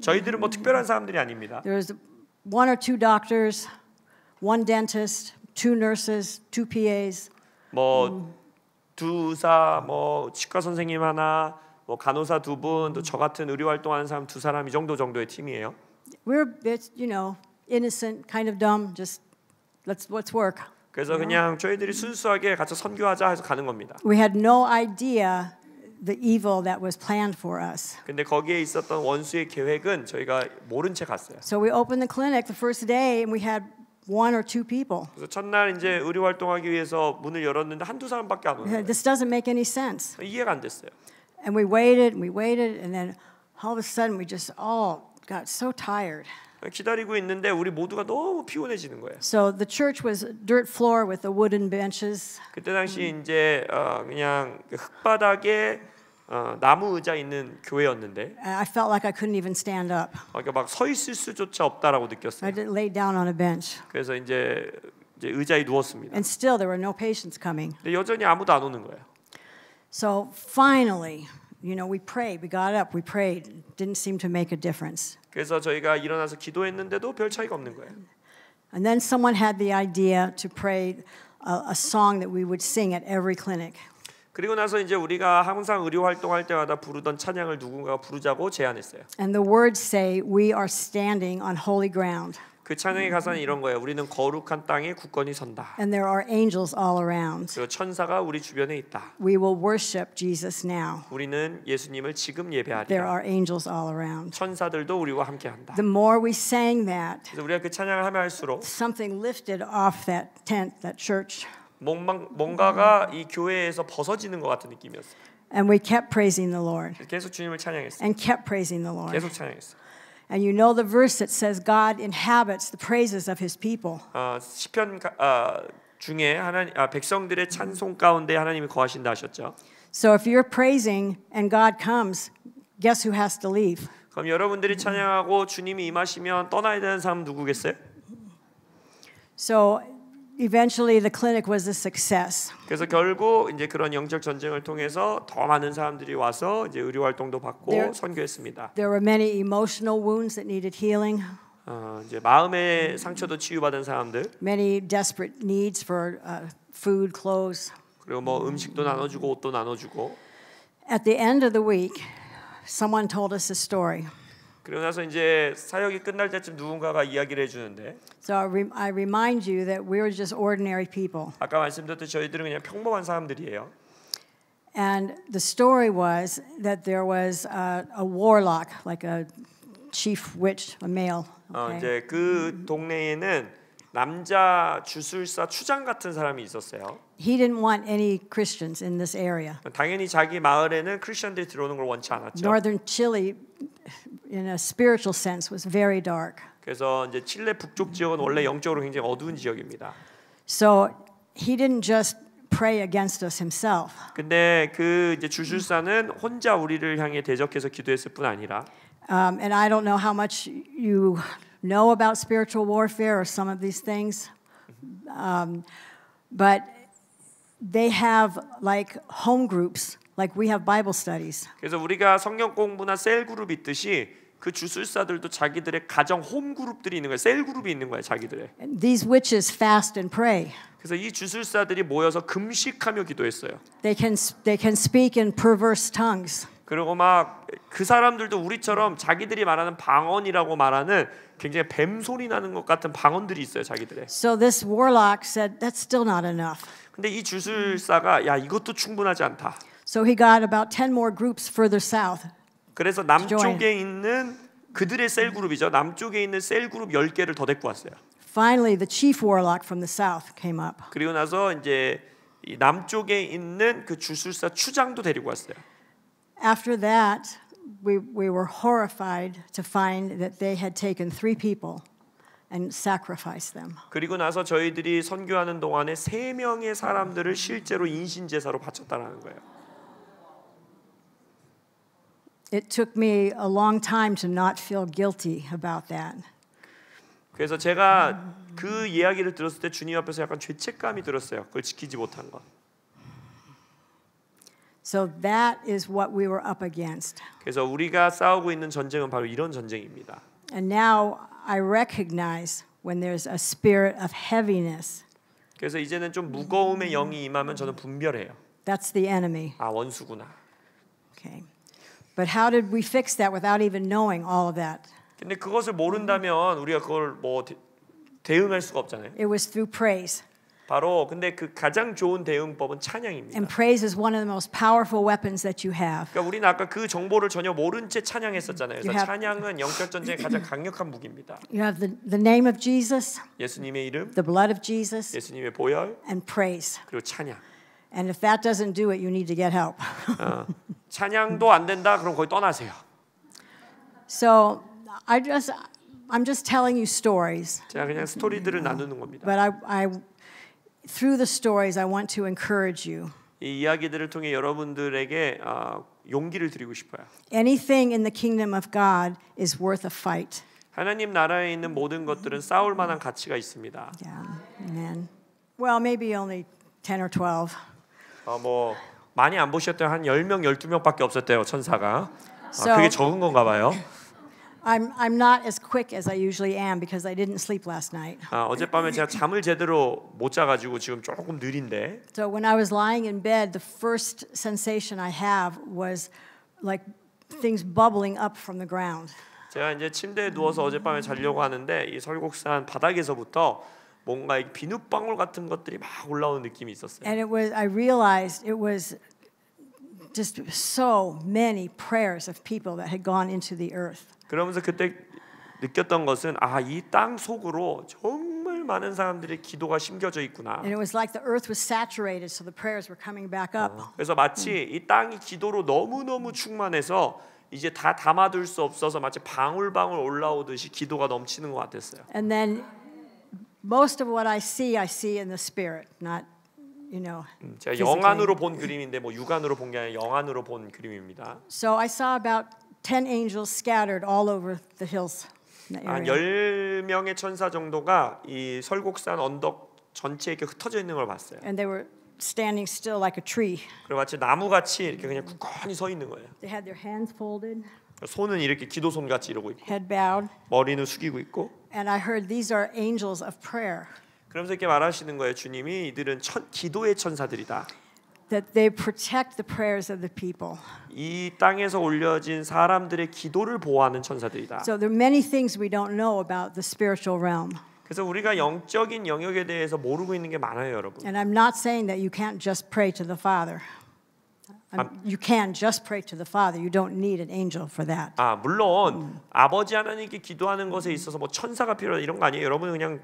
저희들은 뭐 특별한 사람들이 아닙니다. There's 1 or 2 doctors, 1 dentist, 2 nurses, 2 PAs. 뭐 두사, 뭐 치과 선생님 하나, 뭐 간호사 2분, 또 저 같은 의료 활동하는 사람 2사람 이 정도의 팀이에요. We're, you know, innocent, kind of dumb, just let's work. 그래서 그냥 저희들이 순수하게 같이 선교하자 해서 가는 겁니다. We had no idea the evil that was planned for us. 근데 거기에 있었던 원수의 계획은 저희가 모른 채 갔어요. So we opened the clinic the first day and we had 1 or 2 people. 그래서 첫날 이제 의료 활동하기 위해서 문을 열었는데 한두 사람밖에 안 오는 거예요. This doesn't make any sense. 이해가 안 됐어요. And we waited and then all of a sudden we just all got so tired. 기다리고 있는데 우리 모두가 너무 피곤해지는 거예요. So the church was dirt floor with the wooden benches. 그때 당시 이제 그냥 흙바닥에 나무 의자 있는 교회였는데. I felt like I couldn't even stand up. 그러니까 막 서 있을 수조차 없다라고 느꼈어요. I lay down on a bench. 그래서 이제 의자에 누웠습니다. And still there were no patients coming. 근데 여전히 아무도 안 오는 거예요. So finally, you know, we prayed. We got up. We prayed. Didn't seem to make a difference. 그래서 저희가 일어나서 기도했는데도 별 차이가 없는 거예요. And then someone had the idea to pray a song that we would sing at every clinic. 그리고 나서 이제 우리가 항상 의료 활동할 때마다 부르던 찬양을 누군가가 부르자고 제안했어요. And the words say, "We are standing on holy ground." 그 찬양의 가사는 이런 거예요. 우리는 거룩한 땅에 굳건히 선다. And there are angels all around. 그리고 천사가 우리 주변에 있다. We will worship Jesus now. 우리는 예수님을 지금 There 예배하리라. are angels all around. 천사들도 우리와 함께한다. The more we sang that, 그래서 우리가 그 찬양을 하면 할수록 something lifted off that tent, that church. 뭔가가 이 교회에서 벗어지는 것 같은 느낌이었어요. And we kept praising the Lord. 계속 주님을 찬양했어요. And kept praising the Lord. 계속 찬양했어요. And you know the verse that says God inhabits the praises of His people. 시편 중에 백성들의 찬송 가운데 하나님이 거하신다 하셨죠. So if you're praising and God comes, guess who has to leave? 그럼 여러분들이 찬양하고 주님이 임하시면 떠나야 되는 사람 누구겠어요? So eventually the clinic was a success. 그래서 결국 이제 그런 영적 전쟁을 통해서 더 많은 사람들이 와서 이제 의료 활동도 받고 선교했습니다. There were many emotional wounds that needed healing. 이제 마음의 상처도 치유받은 사람들, many desperate needs for food, clothes. 그리고 뭐 음식도 나눠주고 옷도 나눠주고. At the end of the week, someone told us a story. 그러고 나서 이제 사역이 끝날 때쯤 누군가가 이야기를 해주는데. So I remind you that we're just ordinary people. 아까 말씀드렸듯이 저희들은 그냥 평범한 사람들이에요. And the story was that there was a warlock, like a chief witch, a male. Okay? 이제 그 동네에는 남자 주술사 추장 같은 사람이 있었어요. He didn't want any Christians in this area. 당연히 자기 마을에는 크리스천들이 들어오는 걸 원치 않았죠. Northern Chile, in a spiritual sense, was very dark. 그래서 이제 칠레 북쪽 지역은 원래 영적으로 굉장히 어두운 지역입니다. So he didn't just pray against us himself. 근데 그 이제 주술사는 혼자 우리를 향해 대적해서 기도했을 뿐 아니라. And I don't know how much you know about spiritual warfare or some of these things, but they have like home groups, like we have Bible studies. 그래서 우리가 성경 공부나 셀 그룹 있듯이 그 주술사들도 자기들의 가정 홈 그룹들이 있는 거예요. 셀 그룹이 있는 거예요, 자기들의. And these witches fast and pray. 그래서 이 주술사들이 모여서 금식하며 기도했어요. They can speak in perverse tongues. 그리고 막 그 사람들도 우리처럼 자기들이 말하는 방언이라고 말하는 굉장히 뱀 소리 나는 것 같은 방언들이 있어요, 자기들의. So this warlock said that's still not enough. 근데 이 주술사가 야 이것도 충분하지 않다. So he got about 10 more groups further south. 그래서 남쪽에 있는 그들의 셀 그룹이죠. 남쪽에 있는 셀 그룹 10개를 더 데리고 왔어요. Finally, the chief warlock from the south came up. 그리고 나서 이제 이 남쪽에 있는 그 주술사 추장도 데리고 왔어요. After that, we were horrified to find that they had taken 3 people and sacrificed them. 그리고 나서 저희들이 선교하는 동안에 3명의 사람들을 실제로 인신 제사로 바쳤다라는 거예요. It took me a long time to not feel guilty about that. 그래서 제가 그 이야기를 들었을 때 주님 앞에서 약간 죄책감이 들었어요. 그걸 지키지 못한 것. So that is what we were up against. 그래서 우리가 싸우고 있는 전쟁은 바로 이런 전쟁입니다. And now I recognize when there's a spirit of heaviness. 그래서 이제는 좀 무거움의 영이 임하면 저는 분별해요. That's the enemy. 아, 원수구나. Okay. But how did we fix that without even knowing all of that? 근데 그것을 모른다면 우리가 그걸 뭐 대응할 수가 없잖아요. It was through praise. 바로 근데 그 가장 좋은 대응법은 찬양입니다. And praise is one of the most powerful weapons that you have. 그러니까 우리는 아까 그 정보를 전혀 모른 채 찬양했었잖아요. 그래서 You have- 찬양은 영적 전쟁의 가장 강력한 무기입니다. You have the name of Jesus, 예수님의 이름, the blood of Jesus, 예수님의 보혈, and praise. 그리고 찬양. And if that doesn't do it, you need to get help. 찬양도 안 된다. 그럼 거기 떠나세요. So I'm just telling you stories. 제가 그냥 스토리들을 나누는 겁니다. But through the stories, I want to encourage you. 이 이야기들을 통해 여러분들에게 용기를 드리고 싶어요. Anything in the kingdom of God is worth a fight. 하나님 나라에 있는 모든 것들은 싸울 만한 가치가 있습니다. Yeah, amen. Well, maybe only 10 or 12. 뭐 많이 안 보셨대요. 한 10명, 12명밖에 없었대요, 천사가. So- 그게 적은 건가 봐요. I'm not as quick as I usually am because I didn't sleep last night. 어젯밤에 제가 잠을 제대로 못 자가지고 지금 조금 느린데. So when I was lying in bed, the first sensation I have was like things bubbling up from the ground. 제가 이제 침대에 누워서 어젯밤에 자려고 하는데 이 설국산 바닥에서부터 뭔가 비눗방울 같은 것들이 막 올라오는 느낌이 있었어요. And I realized it was just so many prayers of people that had gone into the earth. 그러면서 그때 느꼈던 것은 이 땅 속으로 정말 많은 사람들의 기도가 심겨져 있구나. And it was like the earth was saturated, so the prayers were coming back up. 그래서 마치 이 땅이 기도로 너무너무 충만해서 이제 다 담아둘 수 없어서 마치 방울방울 올라오듯이 기도가 넘치는 것 같았어요. And then most of what I see in the spirit, not, 제가 physically. 영안으로 본 그림인데 뭐 육안으로 본 게 아니라 영안으로 본 그림입니다. So I saw about 10 angels scattered all over the hills. in the 한 area. 10명의 천사 정도가 이 설국산 언덕 전체에 이렇게 흩어져 있는 걸 봤어요. And they were standing still like a tree. 그리고 마치 나무같이 이렇게 그냥 굳건히 서 있는 거예요. They had their hands folded. 손은 이렇게 기도손 같이 이러고 있고 head bowed. 머리는 숙이고 있고 And I heard these are angels of prayer. 그러면서 이렇게 말하시는 거예요. 주님이 이들은 기도의 천사들이다. That they protect the prayers of the people. 이 땅에서 올려진 사람들의 기도를 보호하는 천사들이다. So there are many things we don't know about the spiritual realm. 그래서 우리가 영적인 영역에 대해서 모르고 있는 게 많아요, 여러분. And I'm not saying that you can't just pray to the Father. You can just pray to the Father. You don't need an angel for that. 아, 물론 아버지 하나님께 기도하는 것에 있어서 뭐 천사가 필요하다 이런 거 아니에요. 여러분은 그냥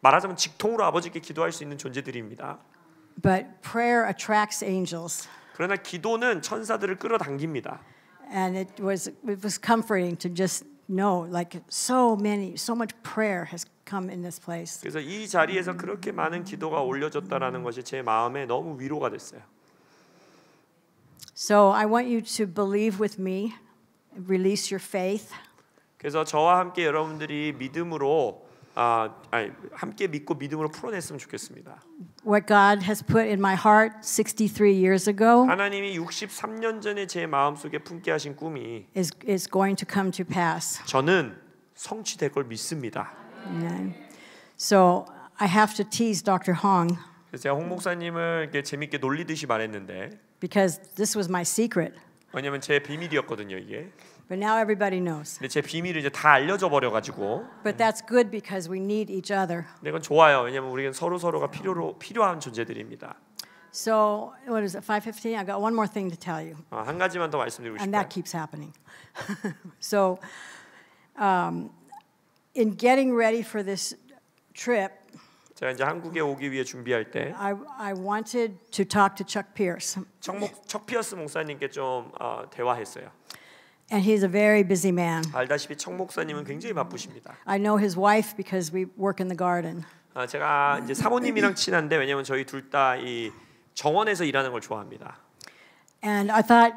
말하자면 직통으로 아버지께 기도할 수 있는 존재들입니다. But prayer attracts angels. 그러나 기도는 천사들을 끌어당깁니다. And it was comforting to just know like so much prayer has come in this place. 그래서 이 자리에서 그렇게 많은 기도가 올려졌다라는 것이 제 마음에 너무 위로가 됐어요. So I want you to believe with me, release your faith. 그래서 저와 함께 여러분들이 믿음으로 함께 믿고 믿음으로 풀어냈으면 좋겠습니다. What God has put in my heart 63 years ago 하나님이 63년 전에 제 마음속에 품게 하신 꿈이 is going to come to pass. 저는 성취될 걸 믿습니다. Amen. So I have to tease Dr. Hong 그래서 제가 홍 목사님을 이렇게 재밌게 놀리듯이 말했는데 because this was my secret. 왜냐면 제 비밀이었거든요, 이게. But now everybody knows. 근데 제 비밀을 이제 다 알려져 버려 가지고. But that's good because we need each other. 근데 이건 좋아요. 왜냐면 우리는 서로가 필요한 존재들입니다. So what is it? 5:15. I got one more thing to tell you. 한 가지만 더 말씀드리고 And 싶어요. that keeps happening. So in getting ready for this trip, 제가 이제 한국에 오기 위해 준비할 때 I wanted to talk to Chuck Pierce. 척 피어스 목사님께 좀 대화했어요. And he's a very busy man. 알다시피 척 목사님은 굉장히 바쁘십니다. I know his wife because we work in the garden. 제가 이제 사모님이랑 친한데 왜냐면 저희 둘 다 이 정원에서 일하는 걸 좋아합니다. And I thought,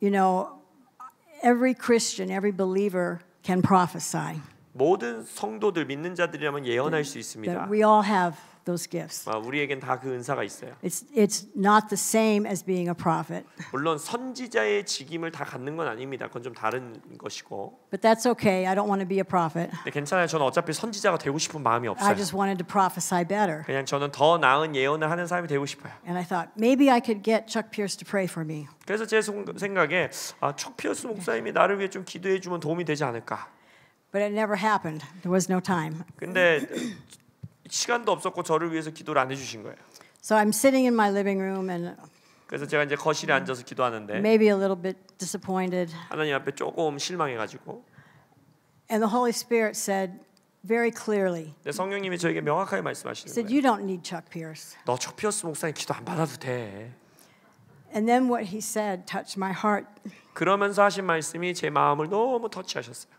you know, every Christian, every believer can prophesy. 모든 성도들 믿는 자들이라면 예언할 수 있습니다. That we all have those gifts. 우리에겐 다 그 은사가 있어요. It's not the same as being a prophet. 물론 선지자의 직임을 다 갖는 건 아닙니다. 그건 좀 다른 것이고. But that's okay. I don't want to be a prophet. 근데 괜찮아요. 저는 어차피 선지자가 되고 싶은 마음이 없어요. I just wanted to prophesy better. 그냥 저는 더 나은 예언을 하는 사람이 되고 싶어요. And I thought maybe I could get Chuck Pierce to pray for me. 그래서 제 생각에 척 피어스 목사님이 나를 위해 좀 기도해 주면 도움이 되지 않을까. But it never happened. There was no time. 근데 시간도 없었고 저를 위해서 기도를 안 해주신 거예요. So I'm sitting in my living room and 그래서 제가 이제 거실에 앉아서 기도하는데 maybe a little bit disappointed. 하나님 앞에 조금 실망해가지고. And the Holy Spirit said very clearly. 근데 성령님이 저에게 명확하게 He 말씀하시는 said, 거예요. "You don't need Chuck Pierce." 너 척 피어스 목사님 기도 안 받아도 돼. And then what he said touched my heart. 그러면서 하신 말씀이 제 마음을 너무 터치하셨어요.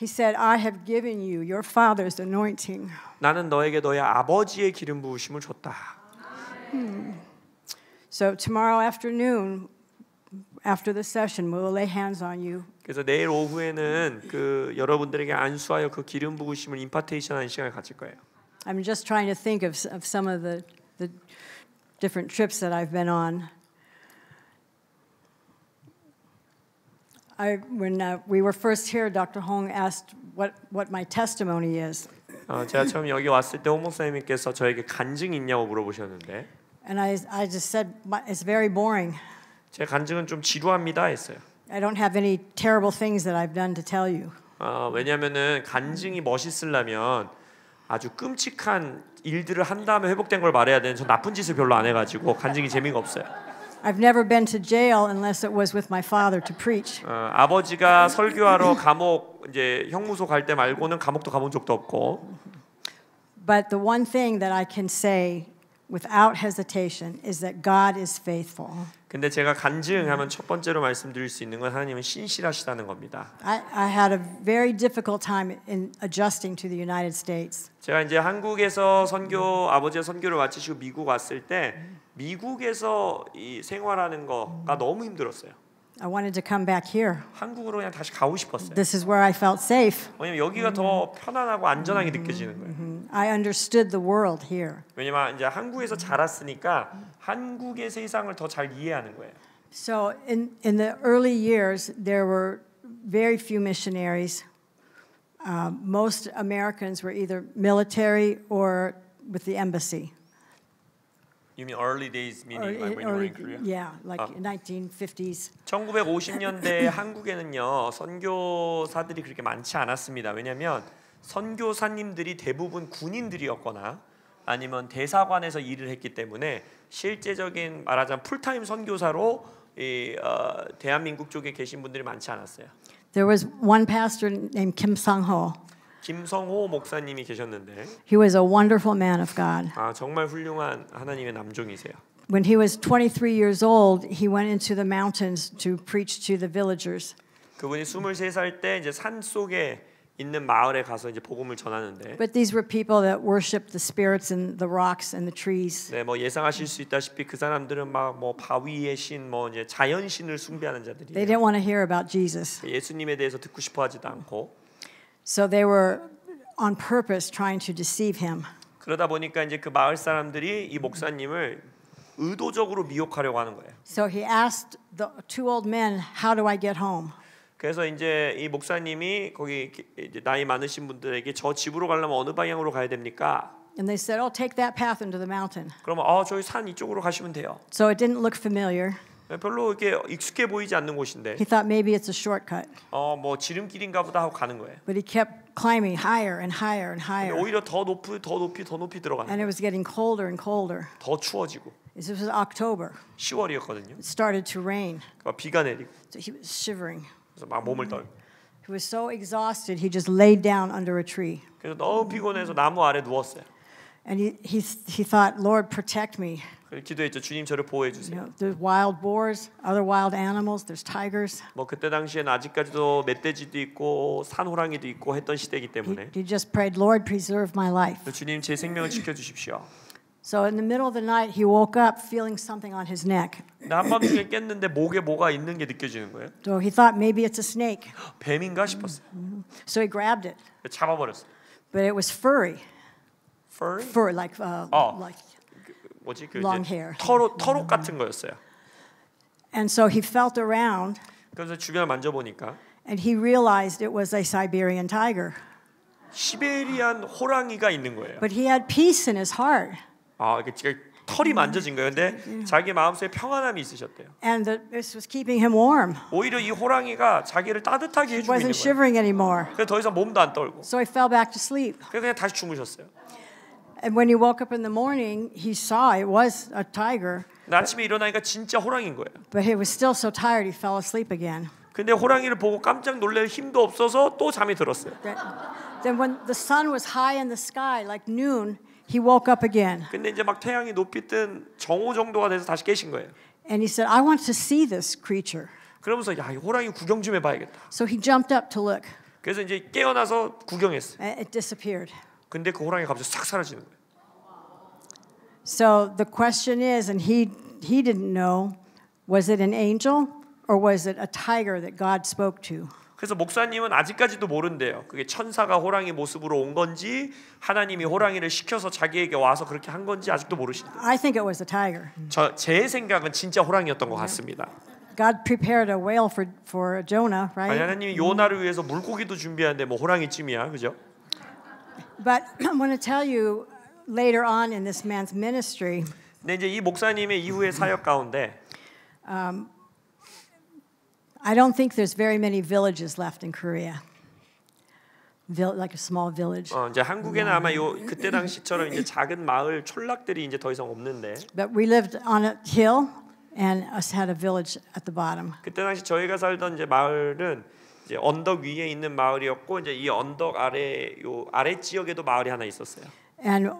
He said, "I have given you your father's anointing." 나는 너에게 너의 아버지의 기름 부으심을 줬다. So tomorrow afternoon, after the session, we will lay hands on you. 그래서 내일 오후에는 그 여러분들에게 안수하여 그 기름 부으심을 임파테이션하는 시간을 가질 거예요. I'm just trying to think of some of the different trips that I've been on. When we were first here, Dr. Hong asked what my testimony is. 제가 처음 여기 왔을 때 홍 목사님께서 저에게 간증이 있냐고 물어보셨는데 And I just said, it's very boring. 제 간증은 좀 지루합니다 했어요. I don't have any terrible things that I've done to tell you. 왜냐하면은 간증이 멋있으려면 아주 끔찍한 일들을 한 다음에 회복된 걸 말해야 되는 저 나쁜 짓을 별로 안 해가지고 간증이 재미가 없어요. I've never been to jail unless it was with my father to preach. 아버지가 설교하러 감옥 이제 형무소 갈 때 말고는 감옥도 가본 적도 없고. But the one thing that I can say without hesitation is that God is faithful. 근데 제가 간증하면 첫 번째로 말씀드릴 수 있는 건 하나님은 신실하시다는 겁니다. I had a very difficult time in adjusting to the United States. 제가 이제 한국에서 아버지가 선교를 마치시고 미국 왔을 때 미국에서 이 생활하는 거가 너무 힘들었어요. I wanted to come back here. 한국으로 그냥 다시 가고 싶었어요. This is where I felt safe. 왜냐면 여기가 더 편안하고 안전하게 느껴지는 거예요. I understood the world here. 왜냐면 이제 한국에서 자랐으니까 한국의 세상을 더 잘 이해하는 거예요. So in the early years, there were very few missionaries. Most Americans were either military or with the embassy. You mean early days, meaning like when you were in Korea? Yeah, like 1950s. 1950년대 한국에는요 선교사들이 그렇게 많지 않았습니다. 왜냐하면 선교사님들이 대부분 군인들이었거나 아니면 대사관에서 일을 했기 때문에 실제적인 말하자면 풀타임 선교사로 대한민국 쪽에 계신 분들이 많지 않았어요. There was one pastor named Kim Sang-ho. 김성호 목사님이 계셨는데 He was a wonderful man of God. 정말 훌륭한 하나님의 남종이세요. When he was 23 years old, he went into the mountains to preach to the villagers. 그분이 23살 때 이제 산 속에 있는 마을에 가서 이제 복음을 전하는데. But these were people that worshipped the spirits and the rocks and the trees. 네, 뭐 예상하실 수 있다시피 그 사람들은 막 뭐 바위의 신, 뭐 이제 자연 신을 숭배하는 자들이에요. They didn't want to hear about Jesus. 예수님에 대해서 듣고 싶어하지도 않고. So they were on purpose trying to deceive him. 그러다 보니까 이제 그 마을 사람들이 이 목사님을 의도적으로 미혹하려고 하는 거예요. So he asked the two old men, "How do I get home?" 그래서 이제 이 목사님이 거기 이제 나이 많으신 분들에게 저 집으로 가려면 어느 방향으로 가야 됩니까? And they said, "Oh, take that path into the mountain." 그러면 저기 산 이쪽으로 가시면 돼요. So it didn't look familiar. 별로 이렇게 익숙해 보이지 않는 곳인데. He thought maybe it's a shortcut. 뭐 지름길인가 보다 하고 가는 거예요. But he kept climbing higher and higher and higher. 오히려 더 높이 들어가는 And it 거예요. was getting colder and colder. 더 추워지고. This was October. 10월이었거든요. It started to rain. 그러니까 비가 내리고. So he was shivering. 그래서 막 몸을 떨고. He was so exhausted, he just laid down under a tree. 그래서 너무 피곤해서 나무 아래 누웠어요. And he thought, Lord, protect me. 그래서 기도했죠. 주님 저를 보호해 You 주세요. know, there's wild boars, other wild animals, there's tigers. 뭐 그때 당시에는 아직까지도 멧돼지도 있고 산호랑이도 있고 했던 시대이기 때문에 He just prayed, Lord, preserve my life. 주님 제 생명을 지켜 주십시오. So in the middle of the night, he woke up feeling something on his neck. 한밤중에 깼는데 목에 뭐가 있는 게 느껴지는 거예요. So he thought maybe it's a snake. 뱀인가 싶었어요. So he grabbed it, 잡아버렸어요. but it was furry. Furry? Fur, like 뭐지 그 long 이제 hair. 털옷 같은 거였어요. And so he felt around, 그래서 주변을 만져보니까 and he realized it was a Siberian tiger. 시베리안 호랑이가 있는 거예요. But he had peace in his heart. 이게 지금 털이 만져진 거예요. 근데 자기 마음속에 평안함이 있으셨대요. And this was keeping him warm. 오히려 이 호랑이가 자기를 따뜻하게 He 해주고 있는 wasn't 거예요. shivering anymore. 그래서 더 이상 몸도 안 떨고. So he fell back to sleep. 그래서 그냥 다시 주무셨어요. And when he woke up in the morning, he saw it was a tiger. 근데 아침에 일어나니까 진짜 호랑이인 거예요. But he was still so tired, he fell asleep again. 근데 호랑이를 보고 깜짝 놀랄 힘도 없어서 또 잠이 들었어요. Then when the sun was high in the sky, like noon, he woke up again. 근데 이제 막 태양이 높이 뜬 정오 정도가 돼서 다시 깨신 거예요. And he said, I want to see this creature. 그러면서 이 호랑이 구경 좀 해봐야겠다. So he jumped up to look. 그래서 이제 깨어나서 구경했어요. And it disappeared. 근데 그 호랑이가 갑자기 싹 사라지는 거예요. So the question is, and he didn't know, was it an angel or was it a tiger that God spoke to? 그래서 목사님은 아직까지도 모른대요. 그게 천사가 호랑이 모습으로 온 건지 하나님이 호랑이를 시켜서 자기에게 와서 그렇게 한 건지 아직도 모르신대요. I think it was a tiger. 제 생각은 진짜 호랑이였던 것 같습니다. God prepared a whale for Jonah, 아니, right? 하나님이 요나를 위해서 물고기도 준비하는데 뭐 호랑이쯤이야, 그죠? But I want to tell you later on in this man's ministry, 근데 이제 이 목사님의 이후의 사역 가운데 I don't think there's very many villages left in Korea. Like a small village. 이제 한국에는 아마 그때 당시처럼 이제 작은 마을 촌락들이 이제 더 이상 없는데. But we lived on a hill and us had a village at the bottom. 그때 당시 저희가 살던 이제 마을은 이제 언덕 위에 있는 마을이었고 이제 이 언덕 아래 아래 지역에도 마을이 하나 있었어요. And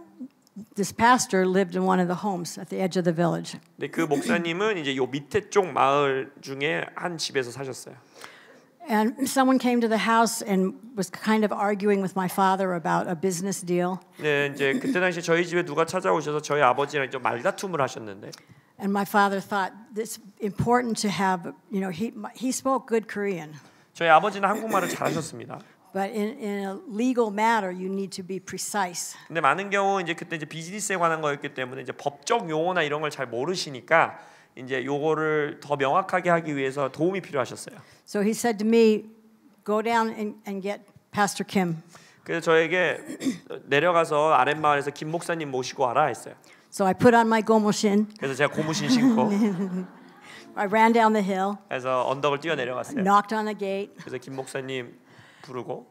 this pastor lived in one of the homes at the edge of the village. 근데 그 목사님은 이제 요 밑에 쪽 마을 중에 한 집에서 사셨어요. And someone came to the house and was kind of arguing with my father about a business deal. 네, 이제 그때 당시 저희 집에 누가 찾아오셔서 저희 아버지랑 좀 말다툼을 하셨는데. And my father thought it's important to have, you know, he spoke good Korean. 저희 아버지는 한국말을 잘하셨습니다. But in a legal matter, you need to be precise. 근데 많은 경우 이제 그때 이제 비즈니스에 관한 거였기 때문에 이제 법적 용어나 이런 걸 잘 모르시니까 이제 요거를 더 명확하게 하기 위해서 도움이 필요하셨어요. So he said to me, "Go down and get Pastor Kim." 그래서 저에게 내려가서 아랫마을에서 김 목사님 모시고 와라 했어요. So I put on my gomoshin. 그래서 제가 고무신 신고 I ran down the hill, 그래서 언덕을 뛰어 내려갔어요. knocked on the gate, 그래서 김 목사님 부르고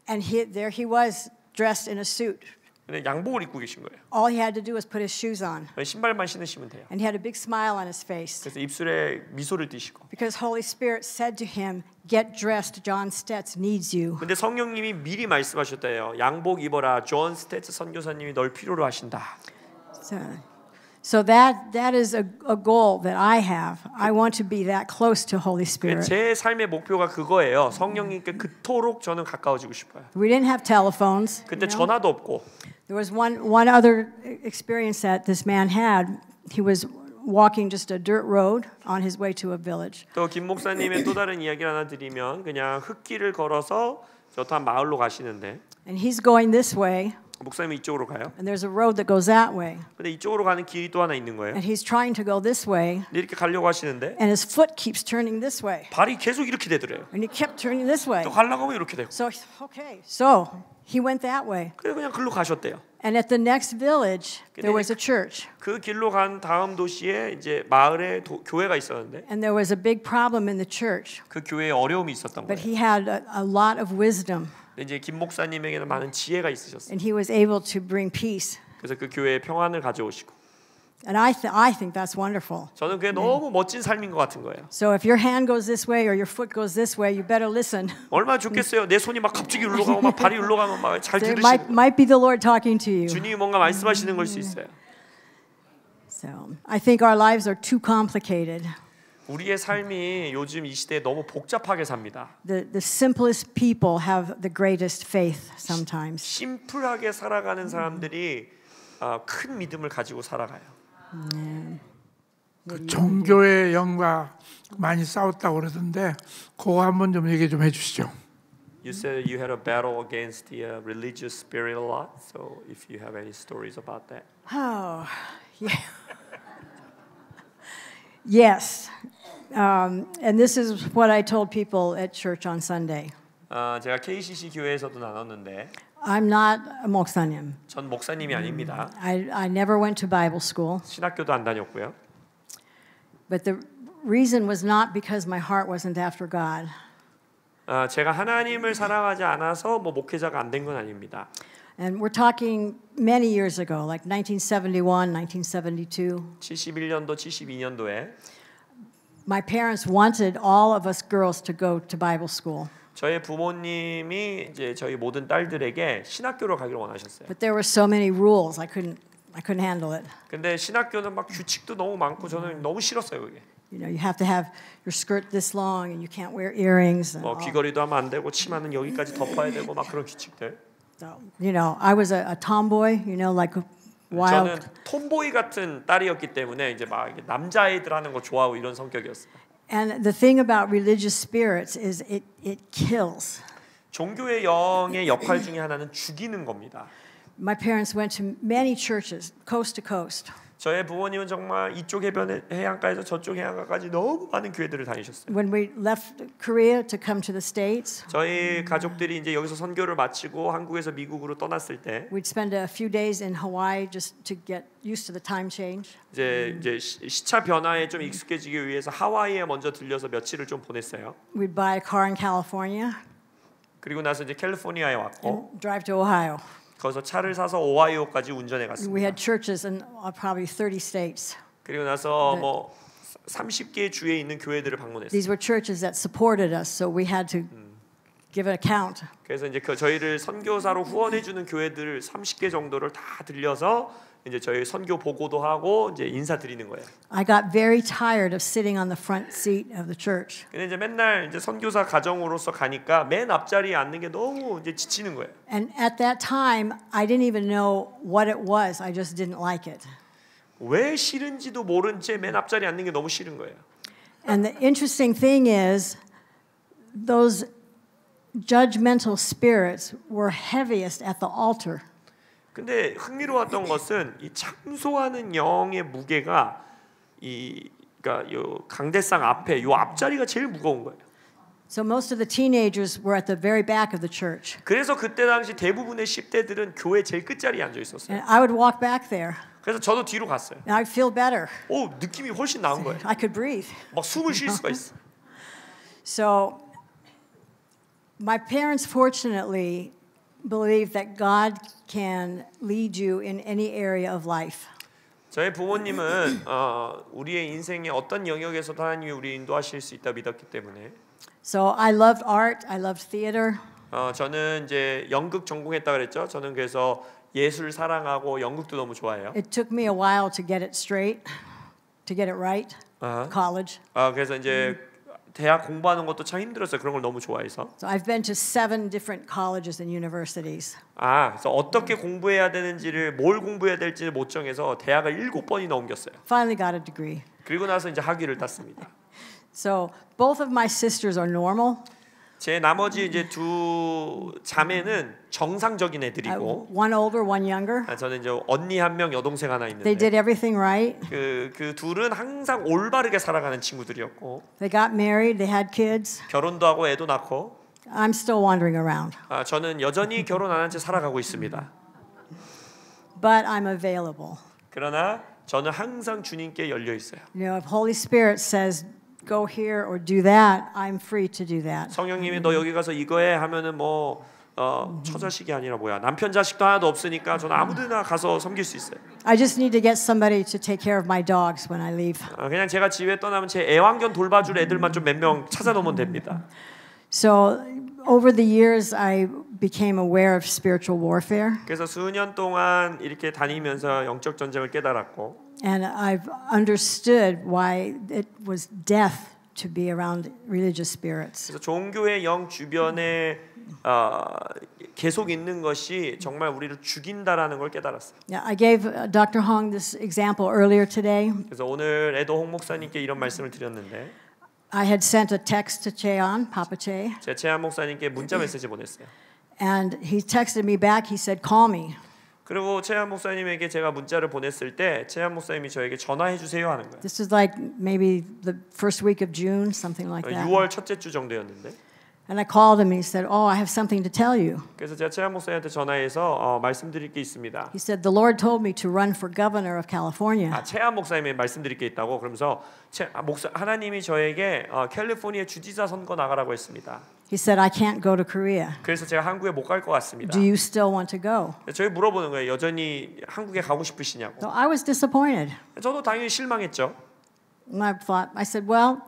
and there he was, dressed in a suit. 근데 양복을 입고 계신 거예요. All he had to do was put his shoes on, 신발만 신으시면 돼요. and he had a big smile on his face. 그래서 입술에 미소를 띠시고. Because Holy Spirit said to him, "Get dressed. John Stetz needs you." 근데 성령님이 미리 말씀하셨대요. 양복 입어라. 존 스테츠 선교사님이 널 필요로 하신다. So that is a goal that I have. I want to be that close to Holy Spirit. 제 삶의 목표가 그거예요. 성령님께 그토록 저는 가까워지고 싶어요. We didn't have telephones. 그때 전화도 없고. There was one other experience that this man had. He was walking just a dirt road on his way to a village. 또 김 목사님의 또 다른 이야기를 하나 드리면 그냥 흙길을 걸어서 저 한 마을로 가시는데 And he's going this way. 목사님이 이쪽으로 가요. And there's a road that goes that way. 근데 이쪽으로 가는 길이 또 하나 있는 거예요. And he's trying to go this way. 근데 이렇게 가려고 하시는데 And his foot keeps turning this way. 발이 계속 이렇게 되더래요. And he kept turning this way. 또 가려고 하면 이렇게 되고. So he went that way. 그래서 그냥 글로 가셨대요. And at the next village, there was a church. 그 길로 간 다음 도시에 이제 마을에 교회가 있었는데 And there was a big problem in the church. 그 교회에 어려움이 있었던 But 거예요. he had a lot of wisdom. 근데 이제 김 목사님에게는 많은 지혜가 있으셨어요. And he was able to bring peace. 그래서 그 교회에 평안을 가져오시고. And I think that's wonderful. 저는 그게 너무 멋진 삶인 것 같은 거예요. So if your hand goes this way or your foot goes this way, you better listen. 얼마나 좋겠어요. 내 손이 막 갑자기 울러가고 막 발이 울러가면 막 잘 It 들으시고. might be the Lord talking to you. 주님이 뭔가 말씀하시는 걸 수 있어요. So I think our lives are too complicated. 우리의 삶이 요즘 이 시대에 너무 복잡하게 삽니다. The simplest people have the greatest faith sometimes. 심플하게 살아가는 사람들이 큰 믿음을 가지고 살아가요. 그 종교의 영과 많이 싸웠다고 그러던데 그거 한번 좀 얘기 좀 해주시죠. You said you had a battle against the religious spirit a lot. So if you have any stories about that. Oh, yeah. Yes. And this is what I told people at church on Sunday. 제가 KCC 교회에서도 나눴는데 I'm not a 목사님. 전 목사님이 아닙니다. I never went to Bible school. 신학교도 안 다녔고요. But the reason was not because my heart wasn't after God. 제가 하나님을 사랑하지 않아서 뭐 목회자가 안 된 건 아닙니다. And we're talking many years ago, like 1971, 1972. 71년도, 72년도에 My parents wanted all of us girls to go to Bible school. 저희 부모님이 이제 저희 모든 딸들에게 신학교로 가기를 원하셨어요. But there were so many rules, I couldn't handle it. 근데 신학교는 막 규칙도 너무 많고 저는 너무 싫었어요, 그게. You know, you have to have your skirt this long and you can't wear earrings. 뭐 귀걸이도 하면 안 되고 치마는 여기까지 덮어야 되고 막 그런 규칙들. So, you know, I was a tomboy, you know, like a wild. 저는 톰보이 같은 딸이었기 때문에 이제 막 남자애들 하는 거 좋아하고 이런 성격이었어요. And the thing about religious spirits is it kills. 종교의 영의 역할 중에 하나는 죽이는 겁니다. My parents went to many churches, coast to coast. 저의 부모님은 정말 이쪽 해안가에서 저쪽 해안가까지 너무 많은 교회들을 다니셨어요. When we left Korea to come to the States, 저희 가족들이 이제 여기서 선교를 마치고 한국에서 미국으로 떠났을 때 we'd spend a few days in Hawaii just to get used to the time change. 이제 시차 변화에 좀 익숙해지기 위해서 하와이에 먼저 들려서 며칠을 좀 보냈어요. We'd buy a car in California 그리고 나서 이제 캘리포니아에 왔고 and drive to Ohio. 거기서 차를 사서 오하이오까지 운전해 We 갔습니다. had churches in probably 30 states. 그리고 나서 뭐 30개 주에 있는 교회들을 방문했어요. These were churches that supported us, so we had to give an account. 그래서 이제 저희를 선교사로 후원해 주는 교회들 30개 정도를 다 들려서 이제 저희 선교 보고도 하고 이제 인사드리는 거예요. I got very tired of sitting on the front seat of the church. 근데 이제 맨날 이제 선교사 가정으로서 가니까 맨 앞자리에 앉는 게 너무 이제 지치는 거예요. And at that time, I didn't even know what it was. I just didn't like it. 왜 싫은지도 모른 채 맨 앞자리에 앉는 게 너무 싫은 거예요. And the interesting thing is, those judgmental spirits were heaviest at the altar. 근데 흥미로웠던 것은 이 참소하는 영의 무게가 이 그러니까 요 강대상 앞에 요 앞자리가 제일 무거운 거예요. So most of the teenagers were at the very back of the church. 그래서 그때 당시 대부분의 10대들은 교회 제일 끝자리에 앉아 있었어요. And I would walk back there. 그래서 저도 뒤로 갔어요. And I'd feel better. 오, 느낌이 훨씬 나은 거예요. I could breathe. 막 숨을 쉴 수가 있어. So my parents fortunately believe that God can lead you in any area of life. 저희 부모님은 우리의 인생의 어떤 영역에서도 하나님이 우리 인도하실 수 있다 믿었기 때문에 So I loved art, I loved theater. 저는 이제 연극 전공했다 그랬죠. 저는 그래서 예술 사랑하고 연극도 너무 좋아해요. It took me a while to get it straight, to get it right. College. 그래서 이제 대학 공부하는 것도 참 힘들었어요. 그런 걸 너무 좋아해서. So I've been to 7 different colleges and universities. 그래서 어떻게 공부해야 되는지를 뭘 공부해야 될지를 못 정해서 대학을 7번이나 옮겼어요. Finally got a degree. 그리고 나서 이제 학위를 땄습니다. So both of my sisters are normal. 제 나머지 이제 두 자매는 정상적인 애들이고, One older, one younger. 저는 이제 언니 한 명, 여동생 하나 They 있는데, did everything right. 그 둘은 항상 올바르게 살아가는 친구들이었고, They got married, they had kids. 결혼도 하고 애도 낳고, I'm still wandering around. 저는 여전히 결혼 안 한 채 살아가고 있습니다. But I'm available. 그러나 저는 항상 주님께 열려 있어요. You know, if Holy Spirit says go here or do that, I'm free to do that. 성령님이 너 여기 가서 이거 해 하면은 뭐 처자식이 아니라 뭐야 남편 자식도 하나도 없으니까 저는 아무데나 가서 섬길 수 있어요. I just need to get somebody to take care of my dogs when I leave. 그냥 제가 집에 떠나면 제 애완견 돌봐줄 애들만 좀 몇 명 찾아놓으면 됩니다. So over the years, I became aware of spiritual warfare, 그래서 수년 동안 이렇게 다니면서 영적 전쟁을 깨달았고, and I've understood why it was death to be around religious spirits. 그래서 종교의 영 주변에 계속 있는 것이 정말 우리를 죽인다라는 걸 깨달았어요. Yeah, I gave Dr. Hong this example earlier today. 그래서 오늘 에도 홍 목사님께 이런 말씀을 드렸는데, I had sent a text to Cheon, Papa Che, 제 채한 목사님께 문자 메시지 보냈어요. and he texted me back. He said, "Call me." 그리고 채한 목사님에게 제가 문자를 보냈을 때 채한 목사님이 저에게 전화해 주세요 하는 거예요. This is like maybe the first week of June, something like that. 6월 첫째 주 정도였는데, And I called him and he said, "Oh, I have something to tell you." 그래서 제가 채한 목사님한테 전화해서 말씀드릴 게 있습니다. He said, "The Lord told me to run for governor of California." 채한 목사님이 말씀드릴 게 있다고. 그러면서 하나님이 저에게 캘리포니아 주지사 선거 나가라고 했습니다. He said, "I can't go to Korea. 그래서 제가 한국에 못 갈 것 같습니다. Do you still want to go?" 저희 물어보는 거예요. 여전히 한국에 가고 싶으시냐고. So I was disappointed. 저도 당연히 실망했죠. And I said, "Well,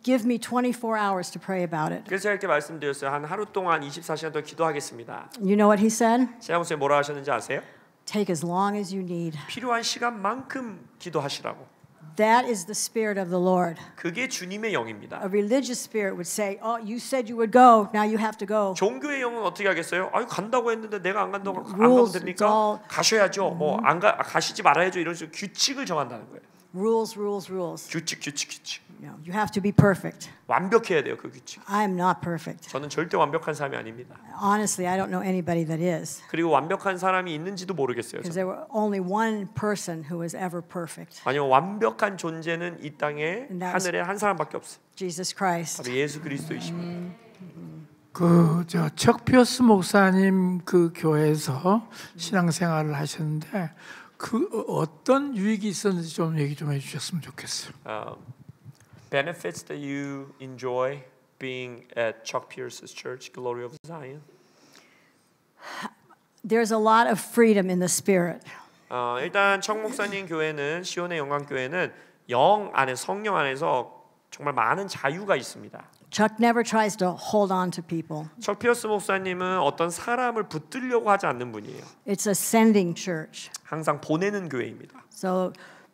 give me 24 hours to pray about it." 그래서 제가 이렇게 말씀드렸어요. 한 하루 동안 24시간 동안 기도하겠습니다. You know what he said? 채한 목사님 뭐라 하셨는지 아세요? Take as long as you need. 필요한 시간만큼 기도하시라고. That is the spirit of the Lord. 그게 주님의 영입니다. A religious spirit would say, "Oh, you said you would go. Now you have to go." 종교의 영은 어떻게 하겠어요? 간다고 했는데 내가 안 가면 Rules, 됩니까? all- 가셔야죠. 가시지 말아야죠. 이런 식으로 규칙을 정한다는 거예요. Rules. 규칙. You have to be perfect. 완벽해야 돼요, 그 규칙. I am not perfect. 저는 절대 완벽한 사람이 아닙니다. Honestly, I don't know anybody that is. 그리고 완벽한 사람이 있는지도 모르겠어요. Because there were only one person who was ever perfect. 아니면 완벽한 존재는 이 땅에 And that was- 하늘에 한 사람밖에 없어요. Jesus Christ. 바로 예수 그리스도이십니다. 저 척피어스 목사님 그 교회에서 신앙생활을 하셨는데 그 어떤 유익이 있었는지 좀 얘기 좀 해주셨으면 좋겠어요. Benefits that you enjoy being at Chuck Pierce's church, Glory of Zion. There's a lot of freedom in the spirit. 일단 척 목사님 교회는 시온의 영광 교회는 영 안에 성령 안에서 정말 많은 자유가 있습니다. Chuck never tries to hold on to people. 척 피어스 목사님은 어떤 사람을 붙들려고 하지 않는 분이에요. It's a sending church. 항상 보내는 교회입니다. So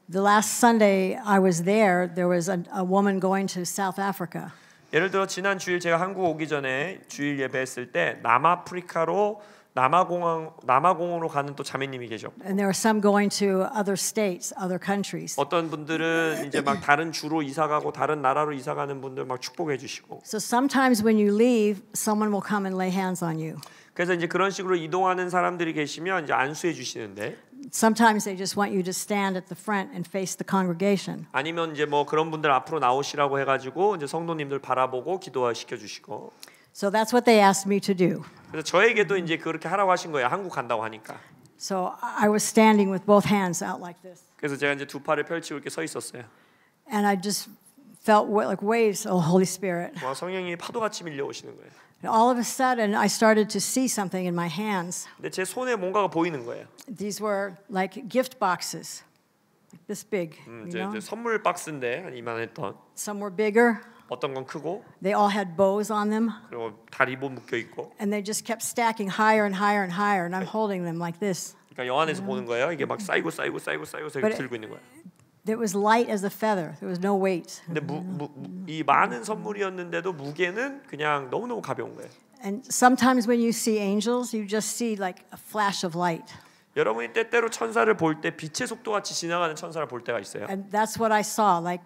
the last Sunday I was there was a woman going to South Africa. 예를 들어 지난 주일 제가 한국 오기 전에 주일 예배했을 때 남아프리카로 남아공으로 가는 또 자매님이 계셨고, And there were some going to other states, other countries. 어떤 분들은 이제 막 다른 주로 이사 가고 다른 나라로 이사 가는 분들 막 축복해 주시고. So sometimes when you leave, someone will come and lay hands on you. 그래서 이제 그런 식으로 이동하는 사람들이 계시면 이제 안수해 주시는데 Sometimes they just want you to stand at the front and face the congregation. 아니면 이제 뭐 그런 분들 앞으로 나오시라고 해가지고 이제 성도님들 바라보고 기도시켜 주시고. So that's what they asked me to do. 그래서 저에게도 이제 그렇게 하라고 하신 거예요. 한국 간다고 하니까. So I was standing with both hands out like this. 그래서 제가 이제 두 팔을 펼치고 이렇게 서 있었어요. And I just felt like waves of the Holy Spirit. 와, 성령이 파도같이 밀려오시는 거예요. And all of a sudden, I started to see something in my hands. 근데 제 손에 뭔가가 보이는 거예요. These were like gift boxes, like this big. You 이제 know? 선물 박스인데 한 이만했던. Some were bigger. 어떤 건 크고 They all had bows on them. 그리고 다 리본 묶여 있고. And they just kept stacking higher and higher and higher. And I'm holding them like this. 그러니까 영안에서 보는 거예요. 이게 막 쌓이고 But 들고 있는 거예요. it was light as a feather. There was no weight. 근데 이 많은 선물이었는데도 무게는 그냥 너무너무 가벼운 거예요. And sometimes when you see angels, you just see like a flash of light. 여러분이 때때로 천사를 볼 때 빛의 속도같이 지나가는 천사를 볼 때가 있어요. And that's what I saw, like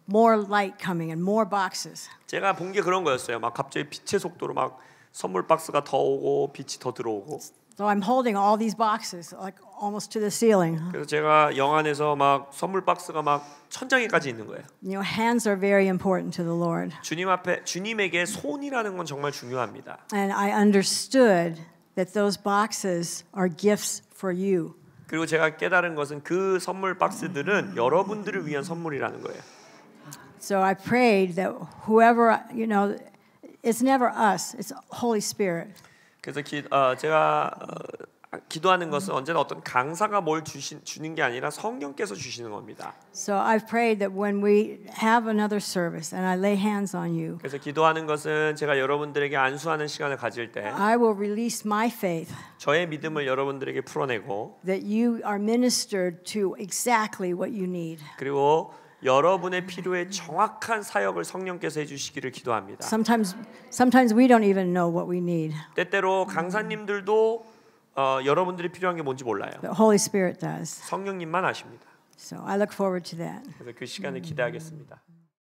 more light coming and more boxes. 제가 본 게 그런 거였어요. 막 갑자기 빛의 속도로 막 선물 박스가 더 오고 빛이 더 들어오고. So I'm holding all these boxes like almost to the ceiling. 그래서 제가 영안에서 막 선물 박스가 막 천장에까지 있는 거예요. You know, hands are very important to the Lord. 주님 앞에 주님에게 손이라는 건 정말 중요합니다. And I understood that those boxes are gifts for you. 그리고 제가 깨달은 것은 그 선물 박스들은 여러분들을 위한 선물이라는 거예요. So I prayed that whoever, you know, it's never us, it's Holy Spirit. 그래서 제가 기도하는 것은 언제나 어떤 강사가 뭘 주는 게 아니라 성령께서 주시는 겁니다. So I've prayed that when we have another service and I lay hands on you, 그래서 기도하는 것은 제가 여러분들에게 안수하는 시간을 가질 때 I will release my faith 저의 믿음을 여러분들에게 풀어내고 that you are ministered to exactly what you need. 그리고 여러분의 필요에 정확한 사역을 성령께서 해주시기를 기도합니다. Sometimes we don't even know what we need. 때때로 강사님들도 여러분들이 필요한 게 뭔지 몰라요. The Holy Spirit does. 성령님만 아십니다. So I look forward to that. 그래서 그 시간을 기대하겠습니다.